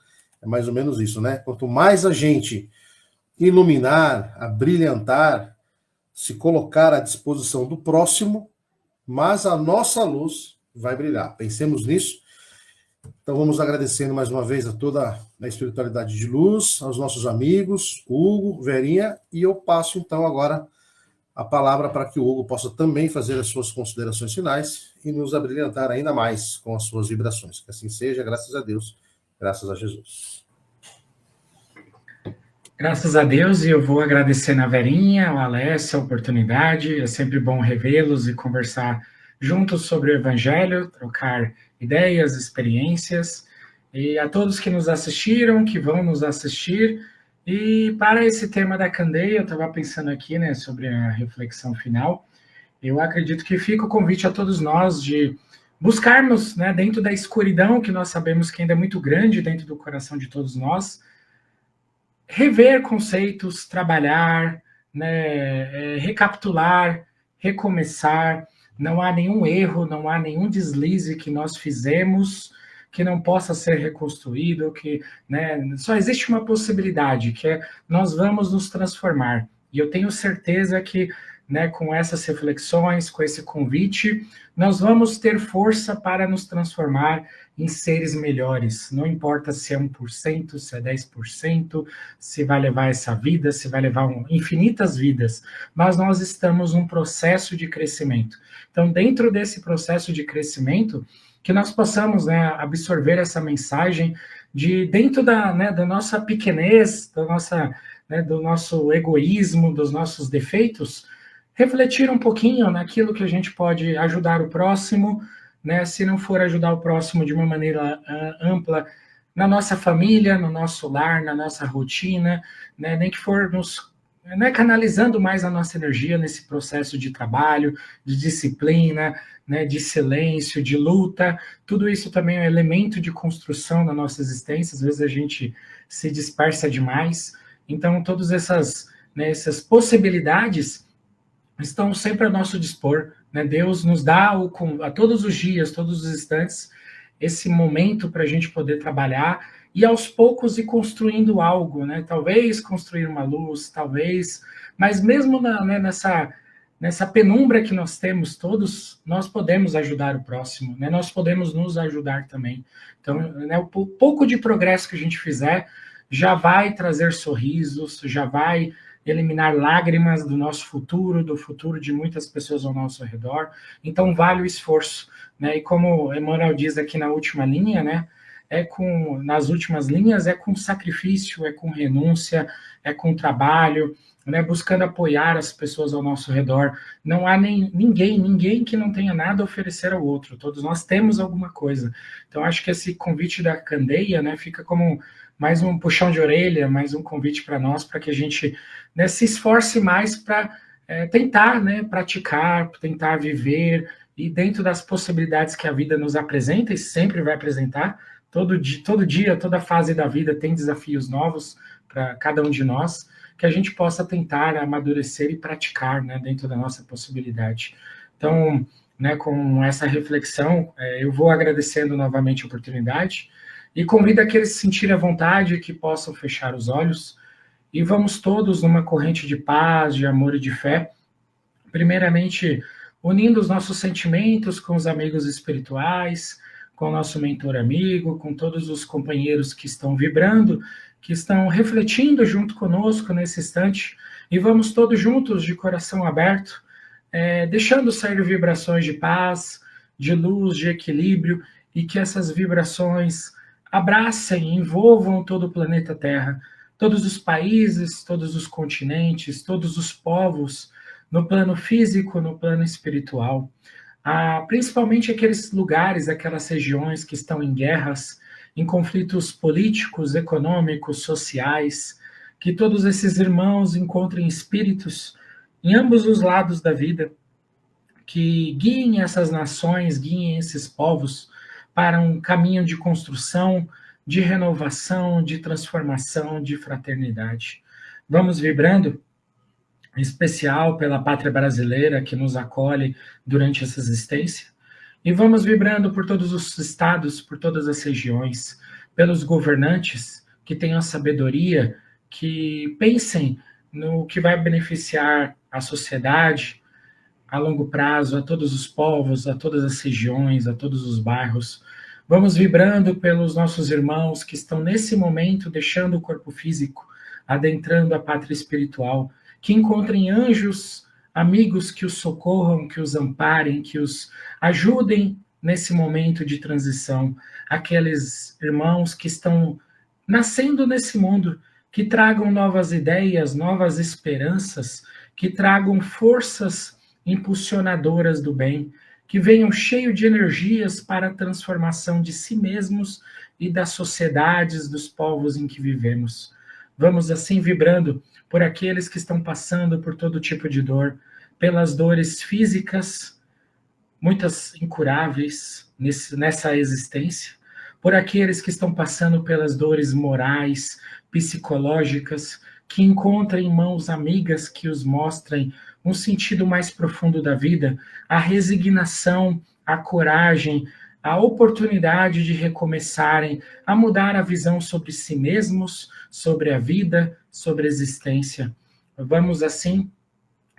é mais ou menos isso, né? Quanto mais a gente iluminar, abrilhantar, se colocar à disposição do próximo, mais a nossa luz vai brilhar. Pensemos nisso. Então, vamos agradecendo mais uma vez a toda a espiritualidade de luz, aos nossos amigos, Hugo, Verinha, e eu passo então agora a palavra para que o Hugo possa também fazer as suas considerações finais e nos abrilhantar ainda mais com as suas vibrações. Que assim seja, graças a Deus, graças a Jesus. Graças a Deus, e eu vou agradecer na Verinha, ao Alessio, a oportunidade. É sempre bom revê-los e conversar juntos sobre o Evangelho, trocar ideias, experiências. E a todos que nos assistiram, que vão nos assistir. E para esse tema da candeia, eu estava pensando aqui, né, sobre a reflexão final. Eu acredito que fica o convite a todos nós de buscarmos, né, dentro da escuridão, que nós sabemos que ainda é muito grande dentro do coração de todos nós, rever conceitos, trabalhar, né, recapitular, recomeçar. Não há nenhum erro, não há nenhum deslize que nós fizemos que não possa ser reconstruído, que, né, só existe uma possibilidade, que é nós vamos nos transformar. E eu tenho certeza que, né, com essas reflexões, com esse convite, nós vamos ter força para nos transformar em seres melhores. Não importa se é 1%, se é 10%, se vai levar essa vida, se vai levar infinitas vidas, mas nós estamos num processo de crescimento. Então, dentro desse processo de crescimento, que nós possamos, né, absorver essa mensagem de dentro da nossa pequenez, do nosso egoísmo, dos nossos defeitos, refletir um pouquinho naquilo que a gente pode ajudar o próximo, né, se não for ajudar o próximo de uma maneira ampla, na nossa família, no nosso lar, na nossa rotina, né, nem que for canalizando mais a nossa energia nesse processo de trabalho, de disciplina, né, de silêncio, de luta. Tudo isso também é um elemento de construção da nossa existência. Às vezes a gente se dispersa demais. Então, todas essas possibilidades estão sempre a nosso dispor, né? Deus nos dá a todos os dias, todos os instantes, esse momento para a gente poder trabalhar e aos poucos ir construindo algo, né? Talvez construir uma luz, talvez, mas mesmo nessa penumbra que nós temos todos, nós podemos ajudar o próximo, né? Nós podemos nos ajudar também. Então, né, o pouco de progresso que a gente fizer já vai trazer sorrisos, já vai eliminar lágrimas do nosso futuro, do futuro de muitas pessoas ao nosso redor. Então, vale o esforço, né? E como Emmanuel diz aqui na última linha, né? Nas últimas linhas, é com sacrifício, é com renúncia, é com trabalho, né? Buscando apoiar as pessoas ao nosso redor. Não há ninguém que não tenha nada a oferecer ao outro. Todos nós temos alguma coisa. Então, acho que esse convite da candeia, né, fica como mais um puxão de orelha, mais um convite para nós, para que a gente, né, se esforce mais para tentar, né, praticar, tentar viver, e dentro das possibilidades que a vida nos apresenta, e sempre vai apresentar, todo dia, toda fase da vida tem desafios novos para cada um de nós, que a gente possa tentar amadurecer e praticar, né, dentro da nossa possibilidade. Então, né, com essa reflexão, eu vou agradecendo novamente a oportunidade, e convido aqueles que se sentirem à vontade que possam fechar os olhos, e vamos todos numa corrente de paz, de amor e de fé, primeiramente unindo os nossos sentimentos com os amigos espirituais, com o nosso mentor amigo, com todos os companheiros que estão vibrando, que estão refletindo junto conosco nesse instante, e vamos todos juntos, de coração aberto, deixando sair vibrações de paz, de luz, de equilíbrio, e que essas vibrações abracem, envolvam todo o planeta Terra, todos os países, todos os continentes, todos os povos, no plano físico, no plano espiritual, principalmente aqueles lugares, aquelas regiões que estão em guerras, em conflitos políticos, econômicos, sociais, que todos esses irmãos encontrem espíritos em ambos os lados da vida, que guiem essas nações, guiem esses povos para um caminho de construção, de renovação, de transformação, de fraternidade. Vamos vibrando, em especial pela pátria brasileira que nos acolhe durante essa existência, e vamos vibrando por todos os estados, por todas as regiões, pelos governantes que tenham sabedoria, que pensem no que vai beneficiar a sociedade a longo prazo, a todos os povos, a todas as regiões, a todos os bairros. Vamos vibrando pelos nossos irmãos que estão nesse momento deixando o corpo físico, adentrando a pátria espiritual, que encontrem anjos, amigos que os socorram, que os amparem, que os ajudem nesse momento de transição. Aqueles irmãos que estão nascendo nesse mundo, que tragam novas ideias, novas esperanças, que tragam forças impulsionadoras do bem, que venham cheio de energias para a transformação de si mesmos e das sociedades, dos povos em que vivemos. Vamos assim vibrando por aqueles que estão passando por todo tipo de dor, pelas dores físicas, muitas incuráveis nessa existência, por aqueles que estão passando pelas dores morais, psicológicas, que encontrem mãos amigas que os mostrem um sentido mais profundo da vida, a resignação, a coragem, a oportunidade de recomeçarem, a mudar a visão sobre si mesmos, sobre a vida, sobre a existência. Vamos assim,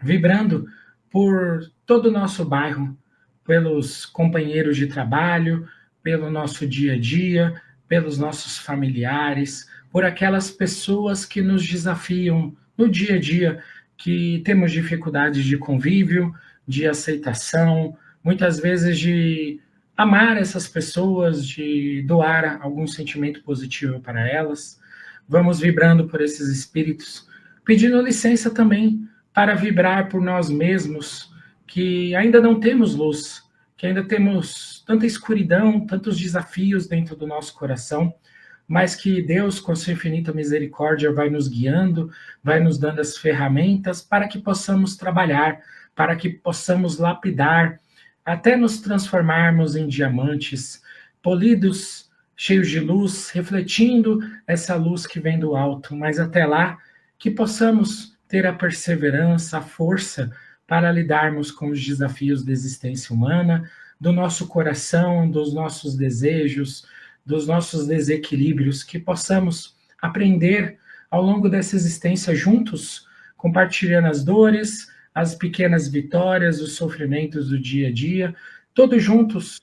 vibrando por todo o nosso bairro, pelos companheiros de trabalho, pelo nosso dia a dia, pelos nossos familiares, por aquelas pessoas que nos desafiam no dia a dia, que temos dificuldades de convívio, de aceitação, muitas vezes de amar essas pessoas, de doar algum sentimento positivo para elas. Vamos vibrando por esses espíritos, pedindo licença também para vibrar por nós mesmos, que ainda não temos luz, que ainda temos tanta escuridão, tantos desafios dentro do nosso coração, mas que Deus, com sua infinita misericórdia, vai nos guiando, vai nos dando as ferramentas para que possamos trabalhar, para que possamos lapidar, até nos transformarmos em diamantes, polidos, cheios de luz, refletindo essa luz que vem do alto, mas até lá, que possamos ter a perseverança, a força para lidarmos com os desafios da existência humana, do nosso coração, dos nossos desejos, dos nossos desequilíbrios, que possamos aprender ao longo dessa existência juntos, compartilhando as dores, as pequenas vitórias, os sofrimentos do dia a dia, todos juntos,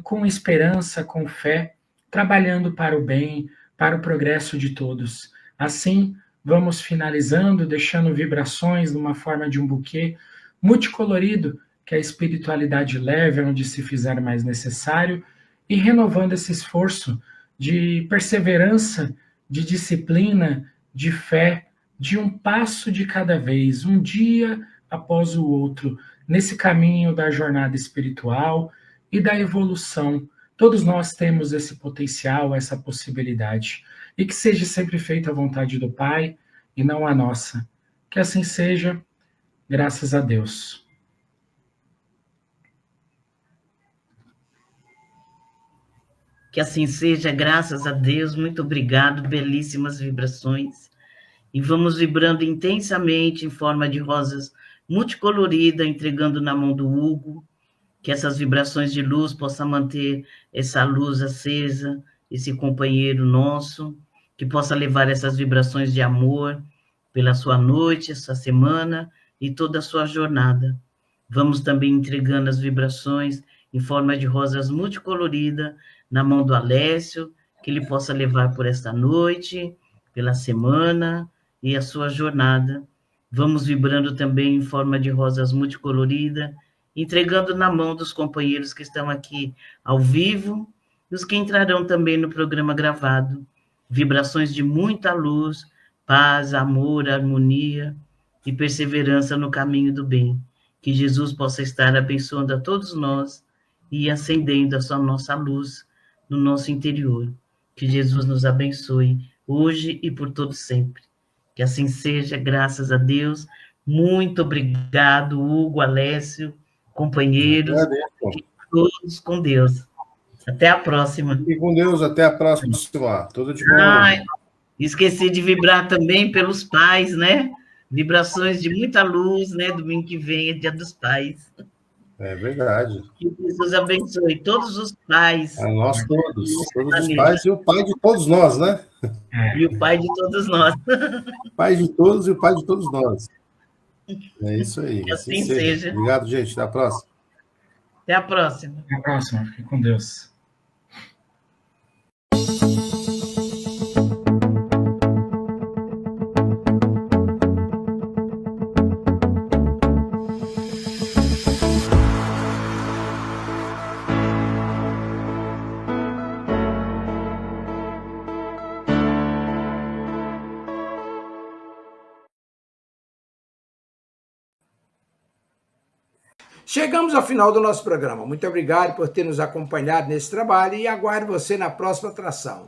com esperança, com fé, trabalhando para o bem, para o progresso de todos. Assim, vamos finalizando, deixando vibrações numa forma de um buquê multicolorido, que a espiritualidade leve onde se fizer mais necessário, e renovando esse esforço de perseverança, de disciplina, de fé, de um passo de cada vez, um dia após o outro, nesse caminho da jornada espiritual e da evolução. Todos nós temos esse potencial, essa possibilidade. E que seja sempre feita a vontade do Pai e não a nossa. Que assim seja, graças a Deus. Que assim seja, graças a Deus. Muito obrigado, belíssimas vibrações. E vamos vibrando intensamente em forma de rosas multicolorida, entregando na mão do Hugo, que essas vibrações de luz possam manter essa luz acesa, esse companheiro nosso, que possa levar essas vibrações de amor pela sua noite, essa semana e toda a sua jornada. Vamos também entregando as vibrações em forma de rosas multicolorida na mão do Alessio, que ele possa levar por esta noite, pela semana e a sua jornada. Vamos vibrando também em forma de rosas multicolorida, entregando na mão dos companheiros que estão aqui ao vivo e os que entrarão também no programa gravado. Vibrações de muita luz, paz, amor, harmonia e perseverança no caminho do bem. Que Jesus possa estar abençoando a todos nós e acendendo a nossa luz no nosso interior. Que Jesus nos abençoe hoje e por todo sempre. Que assim seja, graças a Deus. Muito obrigado, Hugo, Alessio, companheiros. Agradeço. Todos com Deus. Até a próxima. E com Deus, até a próxima. Tudo de bom. Ai, esqueci de vibrar também pelos pais, né? Vibrações de muita luz, né? Domingo que vem é Dia dos Pais. É verdade. Que Jesus abençoe todos os pais. A nós todos os pais e o pai de todos nós, né? E o pai de todos nós. Pai de todos e o pai de todos nós. É isso aí. Que assim seja. Obrigado, gente. Até a próxima. Até a próxima. Até a próxima. Fique com Deus. Chegamos ao final do nosso programa. Muito obrigado por ter nos acompanhado nesse trabalho e aguardo você na próxima atração.